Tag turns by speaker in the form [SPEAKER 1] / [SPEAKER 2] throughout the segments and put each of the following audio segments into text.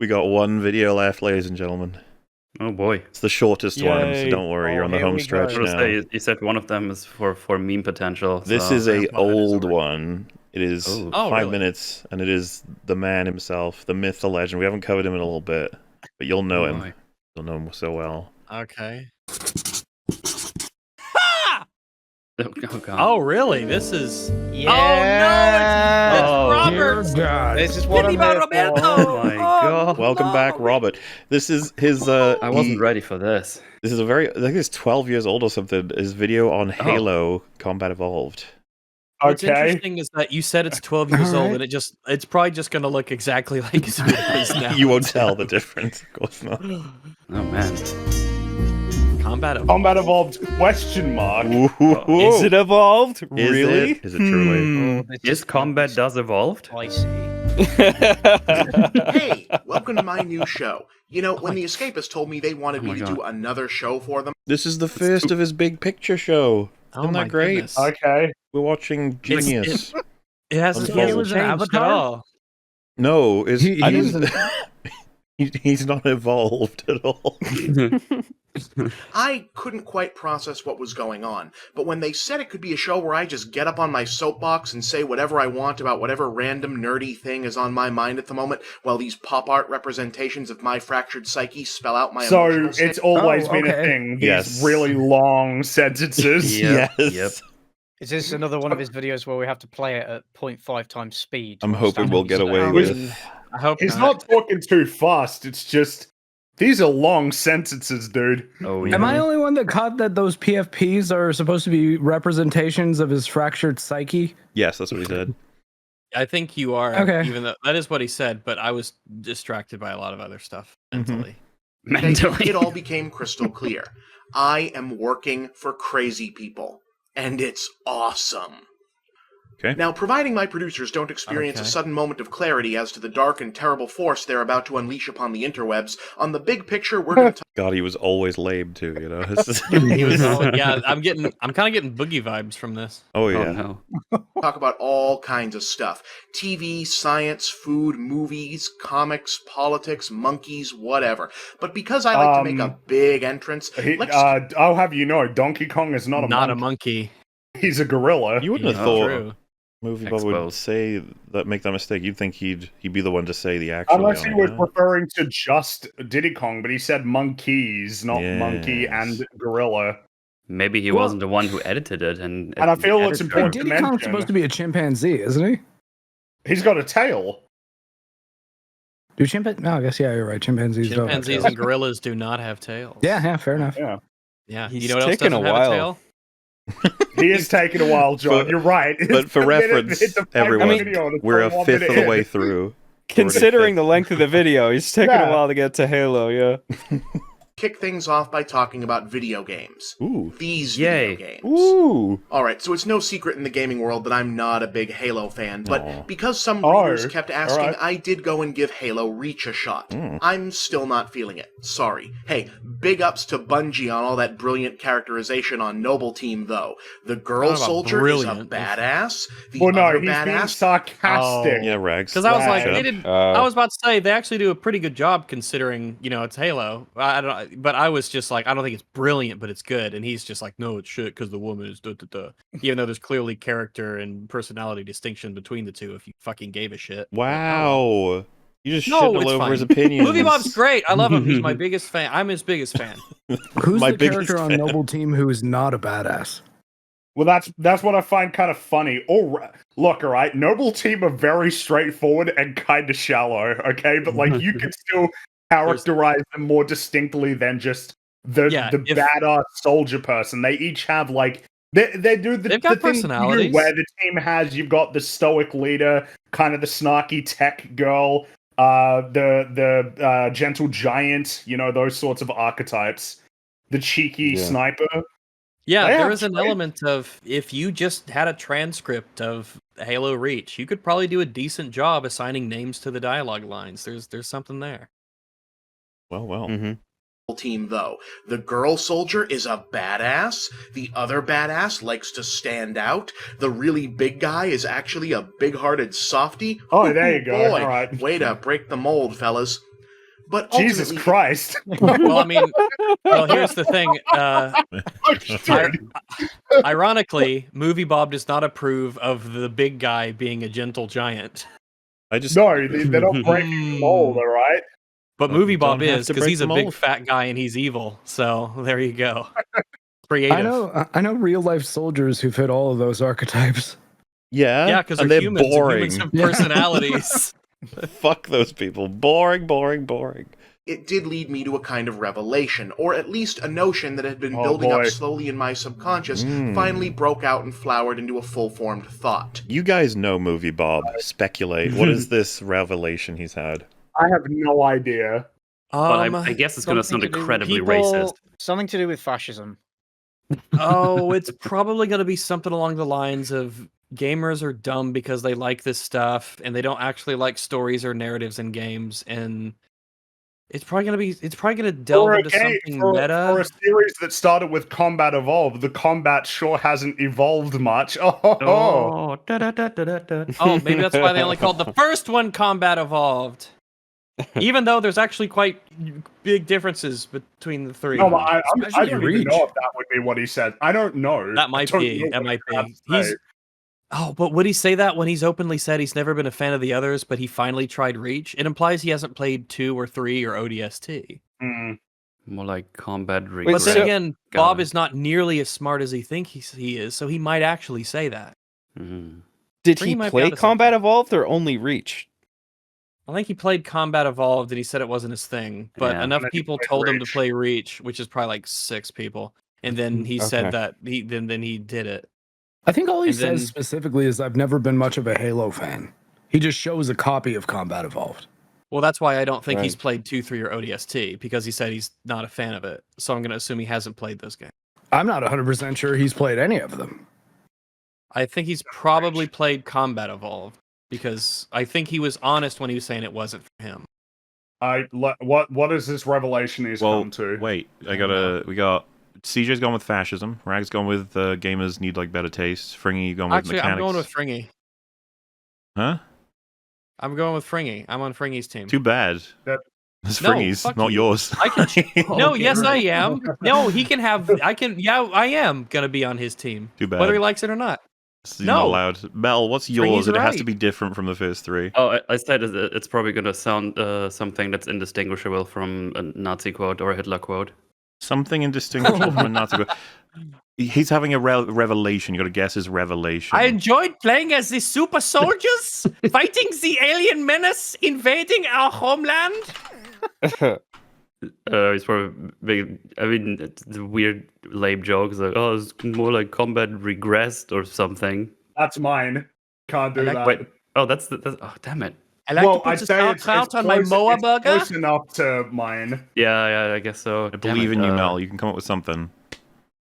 [SPEAKER 1] We got one video left, ladies and gentlemen.
[SPEAKER 2] Oh boy.
[SPEAKER 1] It's the shortest one, so don't worry. You're on the home stretch
[SPEAKER 2] I was
[SPEAKER 1] now.
[SPEAKER 2] say, you said one of them is for meme potential.
[SPEAKER 1] This
[SPEAKER 2] so.
[SPEAKER 1] is a old one. It is 5
[SPEAKER 3] really?
[SPEAKER 1] minutes, and it is the man himself, the myth, the legend. We haven't covered him in a little bit, but you'll know him.
[SPEAKER 2] Boy.
[SPEAKER 1] You'll know him so well.
[SPEAKER 3] Okay.
[SPEAKER 2] Oh, God.
[SPEAKER 3] Oh, really? This is...
[SPEAKER 4] Yeah.
[SPEAKER 3] Oh, no, it's Robert!
[SPEAKER 4] This is what I'm here for.
[SPEAKER 2] Oh my God.
[SPEAKER 1] Welcome back, Robert. This is his...
[SPEAKER 2] I wasn't ready for this.
[SPEAKER 1] This is a very... I think it's 12 years old or something. His video on Halo Combat Evolved.
[SPEAKER 3] What's interesting is that you said it's 12 years old, and it's probably just going to look exactly like his videos now.
[SPEAKER 1] You won't tell the difference, of course not.
[SPEAKER 2] Oh, man.
[SPEAKER 3] Combat
[SPEAKER 5] Evolved question mark.
[SPEAKER 6] Is it evolved?
[SPEAKER 1] Is
[SPEAKER 6] Really?
[SPEAKER 1] Is it truly?
[SPEAKER 2] Is combat does evolved?
[SPEAKER 4] I see.
[SPEAKER 7] Hey, welcome to my new show. You know, when the Escapists told me they wanted me to do another show for them...
[SPEAKER 1] This is the first of his big picture show. Isn't that great?
[SPEAKER 3] Goodness.
[SPEAKER 5] Okay.
[SPEAKER 1] We're watching Genius.
[SPEAKER 3] It hasn't changed at all.
[SPEAKER 1] No, he's not evolved at all.
[SPEAKER 7] I couldn't quite process what was going on, but when they said it could be a show where I just get up on my soapbox and say whatever I want about whatever random nerdy thing is on my mind at the moment, while these pop art representations of my fractured psyche spell out my emotional state...
[SPEAKER 5] it's always been a thing, these really long sentences.
[SPEAKER 1] Yes.
[SPEAKER 2] Yep.
[SPEAKER 4] Is this another one of his videos where we have to play it at 0.5 times speed?
[SPEAKER 1] I'm hoping we'll get away with...
[SPEAKER 3] I hope
[SPEAKER 5] He's not talking too fast, it's just... These are long sentences, dude.
[SPEAKER 2] Oh, yeah.
[SPEAKER 6] Am I the only one that caught that those PFPs are supposed to be representations of his fractured psyche?
[SPEAKER 1] Yes, that's what he said.
[SPEAKER 3] I think you are.
[SPEAKER 6] Okay.
[SPEAKER 3] Even though that is what he said, but I was distracted by a lot of other stuff mentally.
[SPEAKER 7] It all became crystal clear. I am working for crazy people, and it's awesome.
[SPEAKER 1] Okay.
[SPEAKER 7] Now, providing my producers don't experience a sudden moment of clarity as to the dark and terrible force they're about to unleash upon the interwebs, on the big picture, we're going to
[SPEAKER 1] God, he was always lame too, you know?
[SPEAKER 3] He was yeah, I'm kind of getting boogie vibes from this.
[SPEAKER 1] Oh, yeah.
[SPEAKER 2] Oh, no.
[SPEAKER 7] talk about all kinds of stuff. TV, science, food, movies, comics, politics, monkeys, whatever. But because I like to make a big entrance,
[SPEAKER 5] I'll have you know, Donkey Kong is not a monkey. He's a gorilla.
[SPEAKER 1] You wouldn't have thought...
[SPEAKER 3] True.
[SPEAKER 1] MovieBob would say that, make that mistake. You'd think he'd be the one to say the actual.
[SPEAKER 5] Unless he was referring to just Diddy Kong, but he said monkeys, not monkey and gorilla.
[SPEAKER 2] Maybe he wasn't the one who edited it, and
[SPEAKER 5] I feel it's important to
[SPEAKER 6] Diddy
[SPEAKER 5] mention.
[SPEAKER 6] Kong's supposed to be a chimpanzee, isn't he?
[SPEAKER 5] He's got a tail.
[SPEAKER 6] Do chimpanzees? No, I guess you're right. Chimpanzees don't have
[SPEAKER 3] Chimpanzees
[SPEAKER 6] tails.
[SPEAKER 3] and gorillas do not have tails.
[SPEAKER 6] Yeah, fair enough.
[SPEAKER 3] Yeah.
[SPEAKER 6] He's
[SPEAKER 3] You know what else
[SPEAKER 6] taken
[SPEAKER 3] doesn't
[SPEAKER 6] a
[SPEAKER 3] have
[SPEAKER 6] while.
[SPEAKER 3] a tail?
[SPEAKER 5] He is taking a while, John. You're right.
[SPEAKER 1] But for reference, everyone, we're a fifth of the way through.
[SPEAKER 6] Considering the length of the video, he's taking a while to get to Halo, yeah.
[SPEAKER 7] kick things off by talking about video games.
[SPEAKER 1] Ooh.
[SPEAKER 7] These video games.
[SPEAKER 1] Ooh.
[SPEAKER 7] Alright, so it's no secret in the gaming world that I'm not a big Halo fan, but
[SPEAKER 1] Aw.
[SPEAKER 7] because some readers
[SPEAKER 5] Oh,
[SPEAKER 7] kept asking,
[SPEAKER 5] alright.
[SPEAKER 7] I did go and give Halo Reach a shot. I'm still not feeling it. Sorry. Hey, big ups to Bungie on all that brilliant characterization on Noble Team, though. The girl
[SPEAKER 3] Not about
[SPEAKER 7] soldier
[SPEAKER 3] brilliant.
[SPEAKER 7] is a badass. The
[SPEAKER 5] Well, no,
[SPEAKER 7] other
[SPEAKER 5] he's being
[SPEAKER 7] badass...
[SPEAKER 5] sarcastic.
[SPEAKER 1] Yeah, Rags.
[SPEAKER 3] Because I was like,
[SPEAKER 1] Shut
[SPEAKER 3] they
[SPEAKER 1] up.
[SPEAKER 3] did. I was about to say they actually do a pretty good job considering, you know, it's Halo. I don't, but I was just like, I don't think it's brilliant, but it's good. And he's just like, no, it's shit because the woman is even though there's clearly character and personality distinction between the two. If you fucking gave a shit.
[SPEAKER 1] Wow. You just
[SPEAKER 3] No,
[SPEAKER 1] shitting all
[SPEAKER 3] it's
[SPEAKER 1] over
[SPEAKER 3] fine.
[SPEAKER 1] his opinions.
[SPEAKER 3] MovieBob's great. I love him. He's my biggest fan. I'm his biggest fan.
[SPEAKER 6] Who's
[SPEAKER 1] My
[SPEAKER 6] the
[SPEAKER 1] biggest
[SPEAKER 6] character on
[SPEAKER 1] fan.
[SPEAKER 6] Noble Team who is not a badass?
[SPEAKER 5] Well, that's what I find kind of funny. Look, all right, Noble Team are very straightforward and kind of shallow, okay? But, like, you can still characterize them more distinctly than just the badass soldier person. They each have, like, they do
[SPEAKER 3] They've got
[SPEAKER 5] the thing
[SPEAKER 3] personalities.
[SPEAKER 5] where the team has, you've got the stoic leader, kind of the snarky tech girl, the gentle giant, you know, those sorts of archetypes. The cheeky sniper.
[SPEAKER 3] Yeah,
[SPEAKER 5] They
[SPEAKER 3] there
[SPEAKER 5] have
[SPEAKER 3] is an element of if you just had a transcript of Halo Reach, you could probably do a decent job assigning names to the dialogue lines. There's something there.
[SPEAKER 1] Well.
[SPEAKER 7] Team, though. The girl soldier is a badass. The other badass likes to stand out. The really big guy is actually a big-hearted softy.
[SPEAKER 5] Oh, there you go.
[SPEAKER 7] Boy,
[SPEAKER 5] All right.
[SPEAKER 7] way to break the mold, fellas. But
[SPEAKER 5] Jesus
[SPEAKER 7] ultimately,
[SPEAKER 5] Christ.
[SPEAKER 3] Well, I mean, well, here's the thing.
[SPEAKER 5] Dude.
[SPEAKER 3] Ironically, MovieBob does not approve of the big guy being a gentle giant.
[SPEAKER 1] I just
[SPEAKER 5] No, they're not breaking the mold, all right?
[SPEAKER 3] But
[SPEAKER 1] Well,
[SPEAKER 3] MovieBob
[SPEAKER 1] don't have
[SPEAKER 3] is,
[SPEAKER 1] to
[SPEAKER 3] because
[SPEAKER 1] break
[SPEAKER 3] he's
[SPEAKER 1] the
[SPEAKER 3] a big
[SPEAKER 1] mold.
[SPEAKER 3] fat guy and he's evil. So there you go. Creative.
[SPEAKER 6] I know real life soldiers who fit all of those archetypes.
[SPEAKER 3] Yeah, because
[SPEAKER 1] and
[SPEAKER 3] they're
[SPEAKER 1] they're
[SPEAKER 3] humans. And
[SPEAKER 1] boring.
[SPEAKER 3] humans have personalities.
[SPEAKER 1] Fuck those people. Boring, boring, boring.
[SPEAKER 7] it did lead me to a kind of revelation, or at least a notion that had been
[SPEAKER 5] Oh,
[SPEAKER 7] building up
[SPEAKER 5] boy.
[SPEAKER 7] slowly in my subconscious,
[SPEAKER 1] Mm.
[SPEAKER 7] finally broke out and flowered into a full-formed thought.
[SPEAKER 1] You guys know MovieBob. Speculate. What is this revelation he's had?
[SPEAKER 5] I have no idea.
[SPEAKER 2] But I guess it's going to sound
[SPEAKER 4] something to do with
[SPEAKER 2] incredibly
[SPEAKER 4] people-
[SPEAKER 2] racist.
[SPEAKER 4] Something to do with fascism.
[SPEAKER 3] Oh, it's probably going to be something along the lines of gamers are dumb because they like this stuff and they don't actually like stories or narratives in games, and it's probably going to delve
[SPEAKER 5] For a
[SPEAKER 3] into
[SPEAKER 5] game,
[SPEAKER 3] something
[SPEAKER 5] for
[SPEAKER 3] meta.
[SPEAKER 5] a series that started with Combat Evolved, the combat sure hasn't evolved much. Oh.
[SPEAKER 3] Oh, maybe that's why they only called the first one Combat Evolved. Even though there's actually quite big differences between the three.
[SPEAKER 5] No, I
[SPEAKER 6] Especially
[SPEAKER 5] don't
[SPEAKER 6] Reach.
[SPEAKER 5] even know if that would be what he said. I don't know.
[SPEAKER 3] That might
[SPEAKER 5] I don't
[SPEAKER 3] be.
[SPEAKER 5] know
[SPEAKER 3] That
[SPEAKER 5] what
[SPEAKER 3] might
[SPEAKER 5] he's about
[SPEAKER 3] be.
[SPEAKER 5] to say.
[SPEAKER 3] He's. Oh, but would he say that when he's openly said he's never been a fan of the others, but he finally tried Reach? It implies he hasn't played 2 or 3 or ODST.
[SPEAKER 5] Mm.
[SPEAKER 2] More like combat
[SPEAKER 3] But
[SPEAKER 2] regret.
[SPEAKER 3] then again,
[SPEAKER 2] Got
[SPEAKER 3] Bob
[SPEAKER 2] it.
[SPEAKER 3] is not nearly as smart as he thinks he is, so he might actually say that.
[SPEAKER 2] Mhm.
[SPEAKER 8] Did
[SPEAKER 3] Springy
[SPEAKER 8] he
[SPEAKER 3] might be
[SPEAKER 8] play
[SPEAKER 3] onto
[SPEAKER 8] Combat
[SPEAKER 3] something.
[SPEAKER 8] Evolved or only Reach?
[SPEAKER 3] I think he played Combat Evolved and he said it wasn't his thing, but
[SPEAKER 2] Yeah.
[SPEAKER 3] enough
[SPEAKER 5] And then he
[SPEAKER 3] people
[SPEAKER 5] played
[SPEAKER 3] told him to
[SPEAKER 5] Reach.
[SPEAKER 3] play Reach, which is probably like 6 people, and then he said
[SPEAKER 8] Okay.
[SPEAKER 3] that then he did it.
[SPEAKER 6] I think all he
[SPEAKER 3] And
[SPEAKER 6] says
[SPEAKER 3] then-
[SPEAKER 6] specifically is I've never been much of a Halo fan. He just shows a copy of Combat Evolved.
[SPEAKER 3] Well, that's why I don't think he's
[SPEAKER 8] Right.
[SPEAKER 3] played 2, 3, or ODST, because he said he's not a fan of it. So I'm going to assume he hasn't played those games.
[SPEAKER 6] I'm not 100% sure he's played any of them.
[SPEAKER 3] I think he's probably played Combat Evolved, because I think he was honest when he was saying it wasn't for him.
[SPEAKER 5] What is this revelation he's
[SPEAKER 1] Well,
[SPEAKER 5] come to?
[SPEAKER 1] wait. We got CJ's gone with fascism. Rag's gone with gamers need like better taste. Fringy gone with
[SPEAKER 3] Actually,
[SPEAKER 1] mechanics.
[SPEAKER 3] I'm going with Fringy.
[SPEAKER 1] Huh?
[SPEAKER 3] I'm going with Fringy. I'm on Fringy's team.
[SPEAKER 1] Too bad.
[SPEAKER 5] That-
[SPEAKER 1] It's
[SPEAKER 3] No,
[SPEAKER 1] Fringy's,
[SPEAKER 3] fuck
[SPEAKER 1] not
[SPEAKER 3] you.
[SPEAKER 1] yours.
[SPEAKER 3] I can. No,
[SPEAKER 2] Okay,
[SPEAKER 3] yes, I
[SPEAKER 2] right.
[SPEAKER 3] am. No, he can have. I can. Yeah, I am gonna be on his team,
[SPEAKER 1] Too bad.
[SPEAKER 3] whether he likes it or not.
[SPEAKER 1] You're not
[SPEAKER 3] No.
[SPEAKER 1] allowed. Mel, what's
[SPEAKER 3] Fringy's
[SPEAKER 1] yours? It has to
[SPEAKER 3] right.
[SPEAKER 1] be different from the first 3.
[SPEAKER 2] Oh, I said it's probably going to sound something that's indistinguishable from a Nazi quote or a Hitler quote.
[SPEAKER 1] Something indistinguishable from a Nazi. He's having a revelation. You got to guess his revelation.
[SPEAKER 3] I enjoyed playing as the super soldiers, fighting the alien menace invading our homeland.
[SPEAKER 2] He's probably big. I mean, it's the weird, lame jokes like, "Oh, it's more like combat regressed" or something.
[SPEAKER 5] That's mine. Can't do
[SPEAKER 3] I like-
[SPEAKER 5] that.
[SPEAKER 2] Wait, oh, that's oh, damn it.
[SPEAKER 3] I like to
[SPEAKER 5] well,
[SPEAKER 3] put
[SPEAKER 5] I'd
[SPEAKER 3] the
[SPEAKER 5] say
[SPEAKER 3] sauerkraut on my Moa
[SPEAKER 5] it's
[SPEAKER 3] burger.
[SPEAKER 5] close enough to mine.
[SPEAKER 2] Yeah, I guess so.
[SPEAKER 1] I believe in you, Mel. You can come up with something.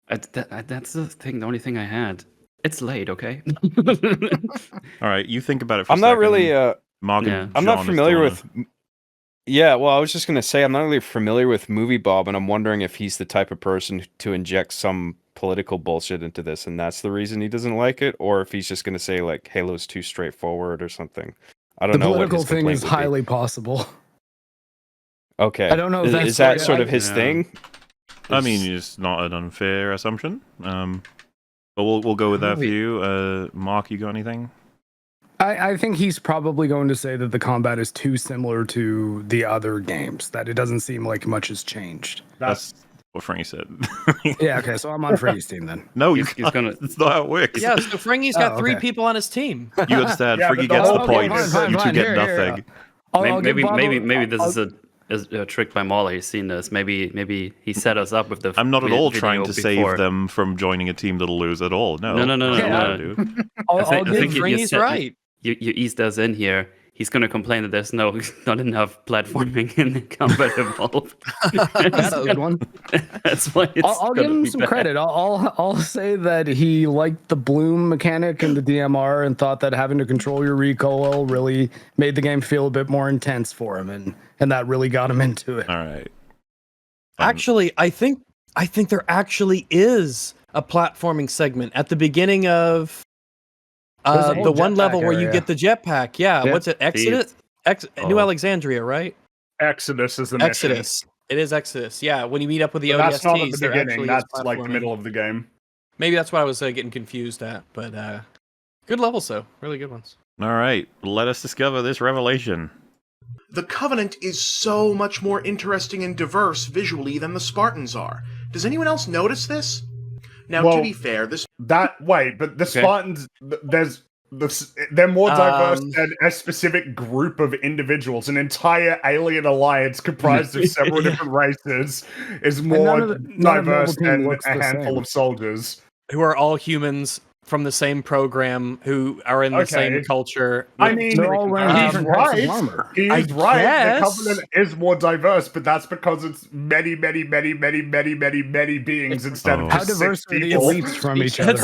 [SPEAKER 2] That's the thing. The only thing I had. It's late, okay.
[SPEAKER 1] All right, you think about it for
[SPEAKER 8] I'm
[SPEAKER 1] a
[SPEAKER 8] not
[SPEAKER 1] second.
[SPEAKER 8] really.
[SPEAKER 1] Mark and
[SPEAKER 2] Yeah.
[SPEAKER 8] I'm
[SPEAKER 1] John
[SPEAKER 8] not
[SPEAKER 1] is
[SPEAKER 8] familiar
[SPEAKER 1] still
[SPEAKER 8] with. Yeah, well, I was just gonna say I'm not really familiar with MovieBob, and I'm wondering if he's the type of person to inject some political bullshit into this, and that's the reason he doesn't like it, or if he's just gonna say like Halo's too straightforward or something. I don't
[SPEAKER 6] The
[SPEAKER 8] know. what
[SPEAKER 6] political
[SPEAKER 8] his
[SPEAKER 6] thing
[SPEAKER 8] complaint
[SPEAKER 6] is
[SPEAKER 8] would be.
[SPEAKER 6] highly possible.
[SPEAKER 8] Okay.
[SPEAKER 6] I don't know if that's
[SPEAKER 8] Is that
[SPEAKER 6] like-
[SPEAKER 8] sort of his
[SPEAKER 2] Yeah.
[SPEAKER 8] thing?
[SPEAKER 1] I mean, it's not an unfair assumption. But we'll go with that for you. Mark, you got anything?
[SPEAKER 6] I think he's probably going to say that the combat is too similar to the other games, that it doesn't seem like much has changed.
[SPEAKER 5] That's
[SPEAKER 1] What Frankie said.
[SPEAKER 6] Yeah, okay, so I'm on Freddy's team then.
[SPEAKER 1] No,
[SPEAKER 2] He's gonna-
[SPEAKER 1] That's not how it works.
[SPEAKER 3] Yeah, so Fringy's got
[SPEAKER 6] Oh,
[SPEAKER 3] 3
[SPEAKER 6] okay.
[SPEAKER 3] people on his team.
[SPEAKER 1] You understand?
[SPEAKER 5] Yeah,
[SPEAKER 1] Frankie
[SPEAKER 5] but the
[SPEAKER 1] gets the
[SPEAKER 5] whole
[SPEAKER 1] point.
[SPEAKER 5] point is-
[SPEAKER 1] You two get
[SPEAKER 6] Here,
[SPEAKER 1] nothing.
[SPEAKER 6] I'll give
[SPEAKER 2] Maybe
[SPEAKER 6] Bob
[SPEAKER 2] this is a trick by Mauler. He's seen this. Maybe he set us up with the.
[SPEAKER 1] I'm not at all
[SPEAKER 2] video
[SPEAKER 1] trying to save
[SPEAKER 2] before.
[SPEAKER 1] them from joining a team that'll lose at all. No,
[SPEAKER 2] No.
[SPEAKER 1] That's not what I
[SPEAKER 6] Yeah.
[SPEAKER 1] do.
[SPEAKER 6] I'll
[SPEAKER 2] I think
[SPEAKER 6] give
[SPEAKER 2] you
[SPEAKER 3] Fringy's
[SPEAKER 2] said-
[SPEAKER 3] right.
[SPEAKER 2] You eased us in here. He's gonna complain that there's not enough platforming in Combat Evolved.
[SPEAKER 6] that's a good one.
[SPEAKER 2] That's why it's.
[SPEAKER 6] I'll give
[SPEAKER 2] gonna
[SPEAKER 6] him
[SPEAKER 2] be
[SPEAKER 6] some
[SPEAKER 2] bad.
[SPEAKER 6] credit. I'll say that he liked the bloom mechanic in the DMR and thought that having to control your recoil really made the game feel a bit more intense for him, and that really got him into it.
[SPEAKER 1] All right.
[SPEAKER 3] Actually, I think there actually is a platforming segment at the beginning of
[SPEAKER 6] There's a whole
[SPEAKER 3] the one
[SPEAKER 6] jetpack
[SPEAKER 3] level where you
[SPEAKER 6] area.
[SPEAKER 3] get the jetpack. Yeah,
[SPEAKER 6] Yeah.
[SPEAKER 3] what's it? Exit? New
[SPEAKER 1] Oh.
[SPEAKER 3] Alexandria, right?
[SPEAKER 5] Exodus is the mission.
[SPEAKER 3] Exodus. It is Exodus. Yeah, when you meet up with the
[SPEAKER 5] But that's not at
[SPEAKER 3] ODSTs,
[SPEAKER 5] the
[SPEAKER 3] there
[SPEAKER 5] beginning.
[SPEAKER 3] actually
[SPEAKER 5] That's
[SPEAKER 3] is
[SPEAKER 5] like the
[SPEAKER 3] platforming.
[SPEAKER 5] middle of the game.
[SPEAKER 3] Maybe that's what I was getting confused at. But good levels though, really good ones.
[SPEAKER 1] All right, let us discover this revelation.
[SPEAKER 7] The Covenant is so much more interesting and diverse visually than the Spartans are. Does anyone else notice this? Now, to
[SPEAKER 5] Well,
[SPEAKER 7] be fair, this
[SPEAKER 5] but the Spartans, they're more diverse than a specific group of individuals. An entire alien alliance comprised of several different races is more
[SPEAKER 6] none of
[SPEAKER 5] diverse
[SPEAKER 6] Mobile Team
[SPEAKER 5] than
[SPEAKER 6] looks
[SPEAKER 5] a
[SPEAKER 6] the
[SPEAKER 5] handful
[SPEAKER 6] same.
[SPEAKER 5] of soldiers.
[SPEAKER 3] Who are all humans from the same program, who are in the same
[SPEAKER 5] Okay.
[SPEAKER 3] culture.
[SPEAKER 5] I mean,
[SPEAKER 6] They're all wearing
[SPEAKER 5] he's
[SPEAKER 6] different types of
[SPEAKER 5] right.
[SPEAKER 6] armor.
[SPEAKER 5] He
[SPEAKER 3] I
[SPEAKER 5] is right.
[SPEAKER 3] guess.
[SPEAKER 5] The Covenant is more diverse, but that's because it's many beings instead of
[SPEAKER 1] Oh.
[SPEAKER 6] How
[SPEAKER 5] just
[SPEAKER 6] diverse
[SPEAKER 5] 6
[SPEAKER 6] are the
[SPEAKER 5] people.
[SPEAKER 6] elites from each other?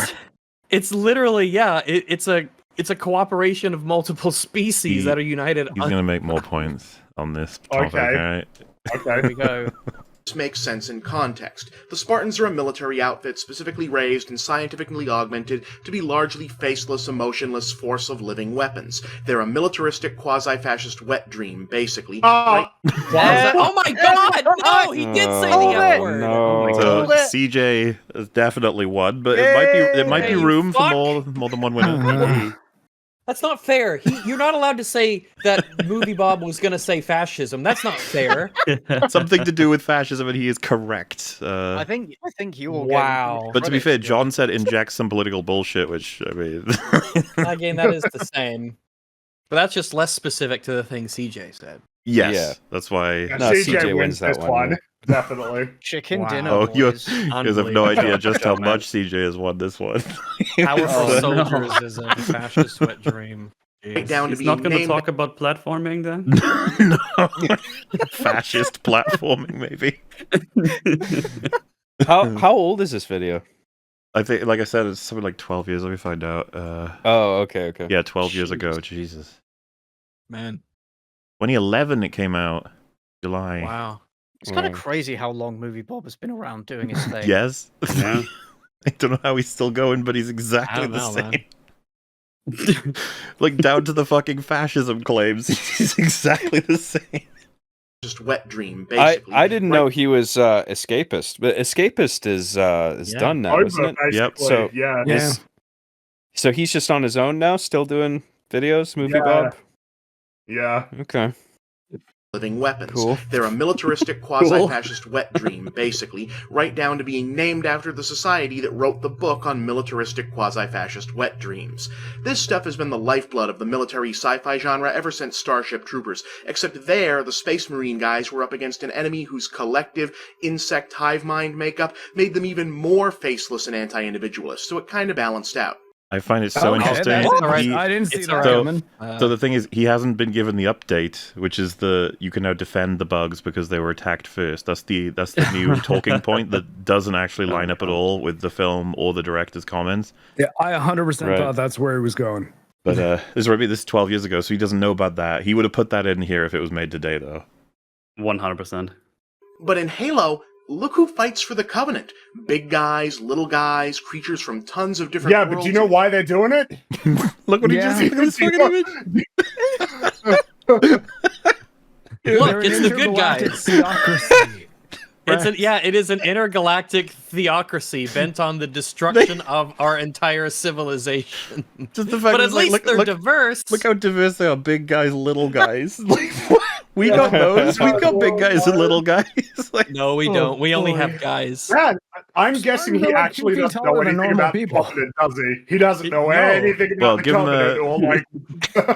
[SPEAKER 3] It's literally it's a cooperation of multiple species that are united.
[SPEAKER 1] He's going to make more points on this topic,
[SPEAKER 5] Okay.
[SPEAKER 1] all right?
[SPEAKER 4] Here we go.
[SPEAKER 7] makes sense in context. The Spartans are a military outfit specifically raised and scientifically augmented to be largely faceless, emotionless force of living weapons. They're a militaristic, quasi-fascist wet dream, basically. Right?
[SPEAKER 3] Oh my god! No, he did say the F word.
[SPEAKER 8] No.
[SPEAKER 1] So CJ is definitely one, but it might be
[SPEAKER 3] Yay,
[SPEAKER 1] room for
[SPEAKER 3] fuck.
[SPEAKER 1] more than one winner.
[SPEAKER 3] That's not fair. You're not allowed to say that MovieBob was going to say fascism. That's not fair.
[SPEAKER 1] Something to do with fascism, and he is correct.
[SPEAKER 4] I think you all.
[SPEAKER 3] Wow.
[SPEAKER 1] But to be fair, John said inject some political bullshit, which I mean,
[SPEAKER 3] Again, that is the same. But that's just less specific to the thing CJ said.
[SPEAKER 1] yes,
[SPEAKER 8] Yeah.
[SPEAKER 1] that's why.
[SPEAKER 5] Yeah,
[SPEAKER 8] No,
[SPEAKER 5] CJ
[SPEAKER 8] CJ
[SPEAKER 5] wins
[SPEAKER 8] wins that
[SPEAKER 5] this
[SPEAKER 8] one, yeah.
[SPEAKER 5] Definitely.
[SPEAKER 4] Chicken
[SPEAKER 3] Wow.
[SPEAKER 4] dinner.
[SPEAKER 1] Oh, you
[SPEAKER 4] boys.
[SPEAKER 1] guys have no idea just how much CJ has won this one.
[SPEAKER 3] Powerful
[SPEAKER 2] Oh, no.
[SPEAKER 3] soldiers is a fascist wet dream.
[SPEAKER 7] Right down to
[SPEAKER 2] He's
[SPEAKER 7] being
[SPEAKER 2] not going to
[SPEAKER 7] named
[SPEAKER 2] talk about platforming then?
[SPEAKER 1] No. Fascist platforming, maybe.
[SPEAKER 8] How old is this video?
[SPEAKER 1] I think, like I said, it's something like 12 years. Let me find out.
[SPEAKER 8] Oh, okay.
[SPEAKER 1] Yeah, 12 years ago. Jesus.
[SPEAKER 3] Man,
[SPEAKER 1] 2011 it came out. July.
[SPEAKER 3] wow.
[SPEAKER 4] It's kind of crazy how long MovieBob has been around doing his thing.
[SPEAKER 1] Yes.
[SPEAKER 2] Yeah.
[SPEAKER 1] I don't know how he's still going, but he's exactly
[SPEAKER 3] don't
[SPEAKER 1] the
[SPEAKER 3] know,
[SPEAKER 1] same.
[SPEAKER 3] man.
[SPEAKER 1] Like, down to the fucking fascism claims. He's exactly the same.
[SPEAKER 7] just wet dream, basically.
[SPEAKER 8] I didn't know he was escapist, but escapist is done now, isn't it?
[SPEAKER 1] Yep.
[SPEAKER 5] Basically,
[SPEAKER 8] So
[SPEAKER 5] yeah.
[SPEAKER 6] Yeah.
[SPEAKER 8] So he's just on his own now, still doing videos, MovieBob.
[SPEAKER 5] Yeah.
[SPEAKER 8] Okay,
[SPEAKER 7] living weapons.
[SPEAKER 8] Cool.
[SPEAKER 7] They're a militaristic, quasi-fascist wet dream, basically, right down to being named after the society that wrote the book on militaristic, quasi-fascist wet dreams. This stuff has been the lifeblood of the military sci-fi genre ever since Starship Troopers, except there, the Space Marine guys were up against an enemy whose collective insect hive mind makeup made them even more faceless and anti-individualist, so it kind of balanced out.
[SPEAKER 1] I find it so
[SPEAKER 6] Okay,
[SPEAKER 1] interesting.
[SPEAKER 6] that's alright.
[SPEAKER 1] He-
[SPEAKER 6] I didn't see
[SPEAKER 3] it's
[SPEAKER 6] that
[SPEAKER 3] alright.
[SPEAKER 6] coming.
[SPEAKER 1] So the thing is, he hasn't been given the update, which is you can now defend the bugs because they were attacked first. That's the new talking point that doesn't actually line up at all with the film or the director's comments.
[SPEAKER 6] Yeah, I 100%
[SPEAKER 8] Right.
[SPEAKER 6] thought that's where he was going.
[SPEAKER 1] But this is 12 years ago, so he doesn't know about that. He would have put that in here if it was made today, though.
[SPEAKER 2] 100%.
[SPEAKER 7] But in Halo, look who fights for the Covenant. Big guys, little guys, creatures from tons of different
[SPEAKER 5] Yeah,
[SPEAKER 7] worlds.
[SPEAKER 5] but do you know why they're doing it?
[SPEAKER 1] Look what
[SPEAKER 6] Yeah.
[SPEAKER 1] he just look at this fucking image.
[SPEAKER 3] Look, it's the good
[SPEAKER 6] intergalactic
[SPEAKER 3] guys.
[SPEAKER 6] theocracy.
[SPEAKER 3] It is an intergalactic theocracy bent on the destruction of our entire civilization.
[SPEAKER 1] Just the fact
[SPEAKER 3] But
[SPEAKER 1] that
[SPEAKER 3] at
[SPEAKER 1] it's like,
[SPEAKER 3] least they're
[SPEAKER 1] look,
[SPEAKER 3] diverse.
[SPEAKER 1] look how diverse they are. Big guys, little guys. Like, we got those. We got big guys and little guys. Like,
[SPEAKER 3] No, we
[SPEAKER 6] Oh,
[SPEAKER 3] don't. We only
[SPEAKER 6] boy.
[SPEAKER 3] have guys.
[SPEAKER 5] Yeah, I'm guessing he
[SPEAKER 6] they're like
[SPEAKER 5] actually
[SPEAKER 6] 2 feet
[SPEAKER 5] doesn't know
[SPEAKER 6] taller than
[SPEAKER 5] anything
[SPEAKER 6] normal
[SPEAKER 5] about
[SPEAKER 6] people.
[SPEAKER 5] the Covenant, does he? He doesn't know
[SPEAKER 3] No.
[SPEAKER 5] anything
[SPEAKER 1] Well,
[SPEAKER 5] about the
[SPEAKER 1] give him
[SPEAKER 5] Covenant.
[SPEAKER 1] a-
[SPEAKER 5] Or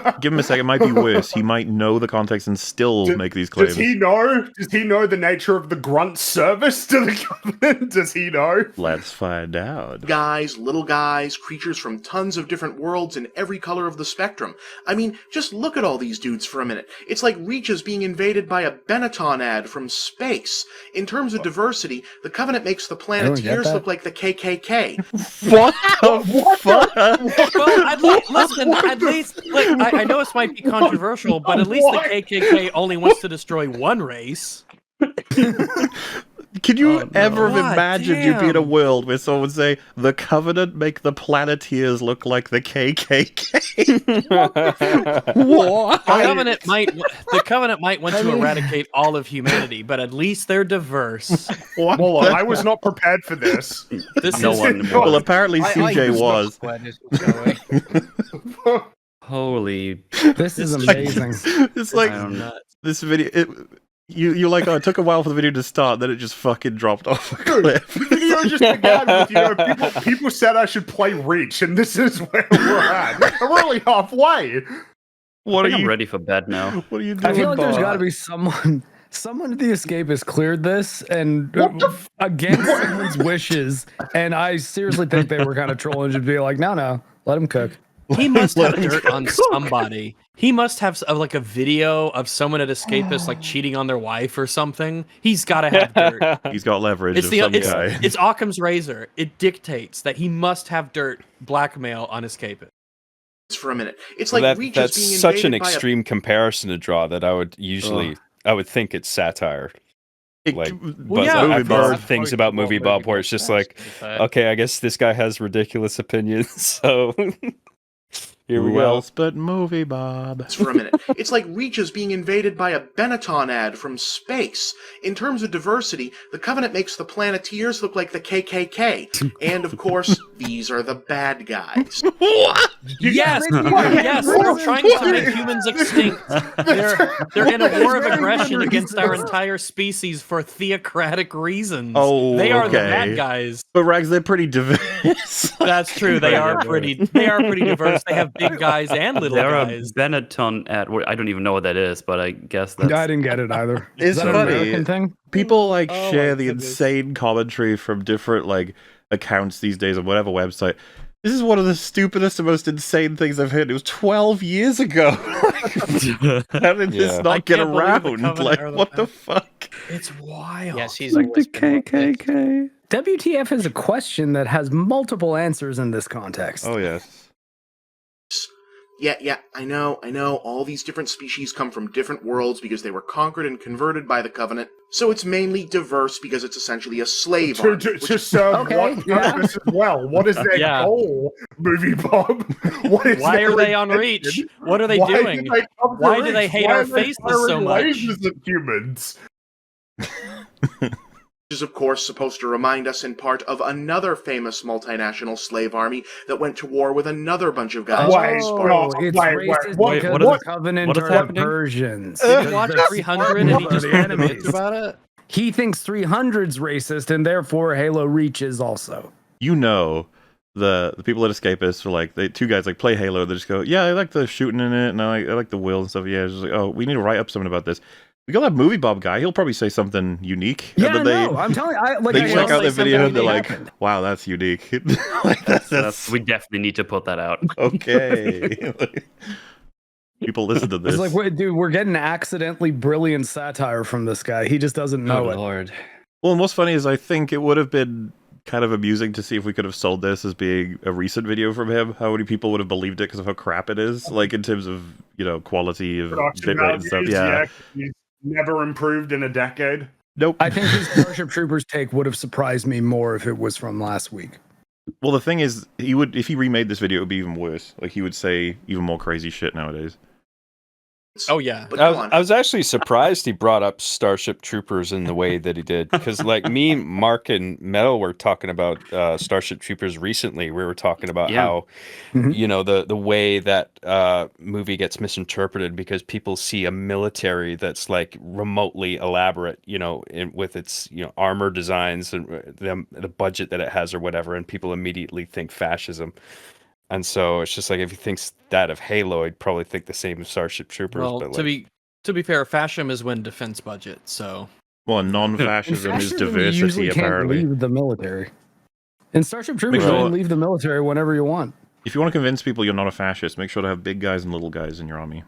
[SPEAKER 5] like,
[SPEAKER 1] give him a second. It might be worse. He might know the context and still
[SPEAKER 5] Does-
[SPEAKER 1] make these claims.
[SPEAKER 5] does he know? Does he know the nature of the grunt service to the Covenant? Does he know?
[SPEAKER 1] Let's find out.
[SPEAKER 7] Guys, little guys, creatures from tons of different worlds in every color of the spectrum. I mean, just look at all these dudes for a minute. It's like Reaches being invaded by a Benetton ad from space. In terms of diversity, the Covenant makes the
[SPEAKER 6] I don't
[SPEAKER 7] Planeteers
[SPEAKER 6] get that.
[SPEAKER 7] look like the KKK.
[SPEAKER 1] What the fuck?
[SPEAKER 3] Well, listen, at least, like, I know this might be controversial, but at least the
[SPEAKER 5] What?
[SPEAKER 3] KKK only wants to destroy one race.
[SPEAKER 1] Can you
[SPEAKER 2] Oh, no.
[SPEAKER 1] ever have
[SPEAKER 3] God
[SPEAKER 1] imagined you'd be in a
[SPEAKER 3] damn.
[SPEAKER 1] world where someone would say, the Covenant make the Planeteers look like the KKK? What?
[SPEAKER 3] The Covenant might want to eradicate all of humanity, but at least they're diverse.
[SPEAKER 1] What
[SPEAKER 5] Well,
[SPEAKER 1] the-
[SPEAKER 5] I was not prepared for this.
[SPEAKER 3] This
[SPEAKER 2] No
[SPEAKER 3] is
[SPEAKER 2] one was.
[SPEAKER 1] Well, apparently
[SPEAKER 4] I
[SPEAKER 1] CJ
[SPEAKER 4] use
[SPEAKER 1] was.
[SPEAKER 4] squareness, shall we?
[SPEAKER 2] Holy.
[SPEAKER 6] This is
[SPEAKER 3] It's
[SPEAKER 6] amazing.
[SPEAKER 1] It's like
[SPEAKER 2] I don't know.
[SPEAKER 1] this video. You're like, oh, it took a while for the video to start, then it just fucking dropped off a
[SPEAKER 5] Dude,
[SPEAKER 1] cliff.
[SPEAKER 5] the video just began with, people said I should play Reach, and this is where we're at. We're only halfway.
[SPEAKER 1] What
[SPEAKER 2] I
[SPEAKER 1] are
[SPEAKER 2] think I'm
[SPEAKER 1] you?
[SPEAKER 2] ready for bed now.
[SPEAKER 1] What are you doing?
[SPEAKER 6] I feel like there's
[SPEAKER 1] Bob?
[SPEAKER 6] got to be someone at the Escapists cleared this and against someone's wishes, and I seriously think they were kind of trolling to be like, no, let him cook.
[SPEAKER 3] He must have
[SPEAKER 1] Let him
[SPEAKER 3] dirt on somebody. He must have like a video of someone at Escapist like cheating on their wife or something. He's got to have dirt.
[SPEAKER 1] He's got leverage
[SPEAKER 3] It's
[SPEAKER 1] of
[SPEAKER 3] the
[SPEAKER 1] some
[SPEAKER 3] it's,
[SPEAKER 1] guy.
[SPEAKER 3] it's Occam's razor. It dictates that he must have dirt blackmail on Escapist.
[SPEAKER 7] For a minute. It's
[SPEAKER 8] Well,
[SPEAKER 7] like Reach is
[SPEAKER 8] that's
[SPEAKER 7] being
[SPEAKER 8] such an
[SPEAKER 7] invaded by a
[SPEAKER 8] extreme comparison to draw that I would think it's satire. Like, but
[SPEAKER 3] yeah.
[SPEAKER 8] I've
[SPEAKER 1] MovieBob.
[SPEAKER 8] heard things about MovieBob where it's just like, okay, I guess this guy has ridiculous opinions, so here we
[SPEAKER 1] Who
[SPEAKER 8] go.
[SPEAKER 1] else but MovieBob?
[SPEAKER 7] for a minute. It's like Reach is being invaded by a Benetton ad from space. In terms of diversity, the Covenant makes the Planeteers look like the KKK. And of course, these are the bad guys.
[SPEAKER 3] Yes, yes, they're trying to make humans extinct. They're in a war of aggression against our entire species for theocratic reasons.
[SPEAKER 1] Oh,
[SPEAKER 3] they are the
[SPEAKER 1] okay.
[SPEAKER 3] bad guys.
[SPEAKER 1] But Rags, they're pretty diverse.
[SPEAKER 3] That's true. They are pretty diverse. They have big guys and little
[SPEAKER 2] There are
[SPEAKER 3] guys.
[SPEAKER 2] Benetton ad. I don't even know what that is, but I guess that's.
[SPEAKER 6] I didn't get it either. Is
[SPEAKER 1] It's
[SPEAKER 6] that an
[SPEAKER 1] funny.
[SPEAKER 6] American thing?
[SPEAKER 1] People like
[SPEAKER 3] Oh,
[SPEAKER 1] share
[SPEAKER 3] my
[SPEAKER 1] the
[SPEAKER 3] goodness.
[SPEAKER 1] insane commentary from different like accounts these days on whatever website. This is one of the stupidest and most insane things I've heard. It was 12 years ago. How did this
[SPEAKER 8] Yeah.
[SPEAKER 1] not
[SPEAKER 3] I
[SPEAKER 1] get
[SPEAKER 3] can't believe the
[SPEAKER 1] around?
[SPEAKER 3] Covenant
[SPEAKER 1] Like,
[SPEAKER 3] are the
[SPEAKER 1] what the
[SPEAKER 3] best.
[SPEAKER 1] fuck?
[SPEAKER 3] It's wild.
[SPEAKER 4] Yes, he's
[SPEAKER 8] Like the
[SPEAKER 4] always been like this.
[SPEAKER 8] KKK.
[SPEAKER 6] WTF is a question that has multiple answers in this context.
[SPEAKER 1] Oh, yes.
[SPEAKER 7] Yeah, I know, all these different species come from different worlds because they were conquered and converted by the Covenant. So it's mainly diverse because it's essentially a slave army.
[SPEAKER 5] To serve
[SPEAKER 6] Okay,
[SPEAKER 5] what purpose as well? What is their
[SPEAKER 3] Yeah.
[SPEAKER 5] goal, MovieBob? What is
[SPEAKER 3] Why
[SPEAKER 5] their
[SPEAKER 3] are they on
[SPEAKER 5] intention?
[SPEAKER 3] Reach? What are they
[SPEAKER 5] Why
[SPEAKER 3] doing?
[SPEAKER 5] did they come to
[SPEAKER 3] Why do they
[SPEAKER 5] Reach?
[SPEAKER 3] hate
[SPEAKER 5] Why
[SPEAKER 3] our
[SPEAKER 5] are they
[SPEAKER 3] faces
[SPEAKER 5] firing
[SPEAKER 3] so much?
[SPEAKER 5] lasers at humans?
[SPEAKER 7] Which is, of course, supposed to remind us in part of another famous multinational slave army that went to war with another bunch of guys.
[SPEAKER 5] Wait,
[SPEAKER 6] Oh,
[SPEAKER 5] no,
[SPEAKER 6] it's
[SPEAKER 5] wait,
[SPEAKER 6] racist
[SPEAKER 5] what-
[SPEAKER 6] because
[SPEAKER 2] what
[SPEAKER 6] the
[SPEAKER 2] is-
[SPEAKER 6] Covenant
[SPEAKER 2] what is
[SPEAKER 6] are the
[SPEAKER 2] happening?
[SPEAKER 6] Persians.
[SPEAKER 3] Did you
[SPEAKER 6] Because
[SPEAKER 3] watch
[SPEAKER 6] they're
[SPEAKER 3] 300 and he
[SPEAKER 6] people
[SPEAKER 3] just
[SPEAKER 6] are
[SPEAKER 3] wrote
[SPEAKER 6] the
[SPEAKER 3] a bitch
[SPEAKER 6] enemies.
[SPEAKER 3] about it?
[SPEAKER 6] He thinks 300's racist, and therefore Halo Reach is also.
[SPEAKER 1] You know, the people at Escapists are like, two guys like play Halo. They just go, yeah, I like the shooting in it, and I like the wheel and stuff. Yeah, it's just like, oh, we need to write up something about this. We got that MovieBob guy. He'll probably say something unique.
[SPEAKER 6] Yeah,
[SPEAKER 1] and then
[SPEAKER 6] no, I'm telling you.
[SPEAKER 1] they
[SPEAKER 6] I
[SPEAKER 1] check
[SPEAKER 6] will
[SPEAKER 1] out the
[SPEAKER 6] say
[SPEAKER 1] video and
[SPEAKER 6] something
[SPEAKER 1] they're like,
[SPEAKER 6] happened.
[SPEAKER 1] wow, that's unique. Like, that's
[SPEAKER 2] We definitely need to put that out.
[SPEAKER 1] okay. People listen to this.
[SPEAKER 6] It's like, wait, dude, we're getting accidentally brilliant satire from this guy. He just doesn't know it.
[SPEAKER 2] Lord.
[SPEAKER 1] Well, and what's funny is I think it would have been kind of amusing to see if we could have sold this as being a recent video from him. How many people would have believed it because of how crap it is, like in terms of quality of
[SPEAKER 5] Production
[SPEAKER 1] bitrate and stuff.
[SPEAKER 5] values,
[SPEAKER 1] Yeah.
[SPEAKER 5] he's never improved in a decade.
[SPEAKER 1] Nope.
[SPEAKER 6] I think his Starship Troopers take would have surprised me more if it was from last week.
[SPEAKER 1] Well, the thing is, he would if he remade this video, it would be even worse. Like he would say even more crazy shit nowadays.
[SPEAKER 3] Oh yeah.
[SPEAKER 7] But go on.
[SPEAKER 8] I was actually surprised he brought up Starship Troopers in the way that he did, because like me, Mark, and Metal were talking about Starship Troopers recently. We were talking about how
[SPEAKER 6] Mhm.
[SPEAKER 8] the way that movie gets misinterpreted because people see a military that's like remotely elaborate, with its armor designs and the budget that it has or whatever, and people immediately think fascism. And so it's just like if he thinks that of Halo, he'd probably think the same of Starship Troopers.
[SPEAKER 3] Well,
[SPEAKER 8] but
[SPEAKER 3] to be fair, fascism is when defense budget. So
[SPEAKER 1] Well,
[SPEAKER 6] In
[SPEAKER 1] non-fascism is
[SPEAKER 6] fascism, you
[SPEAKER 1] diversity,
[SPEAKER 6] usually can't
[SPEAKER 1] apparently.
[SPEAKER 6] leave the military. In Starship Troopers,
[SPEAKER 1] sure-
[SPEAKER 6] you can leave the military whenever you want.
[SPEAKER 1] If you want to convince people you're not a fascist, make sure to have big guys and little guys in your army.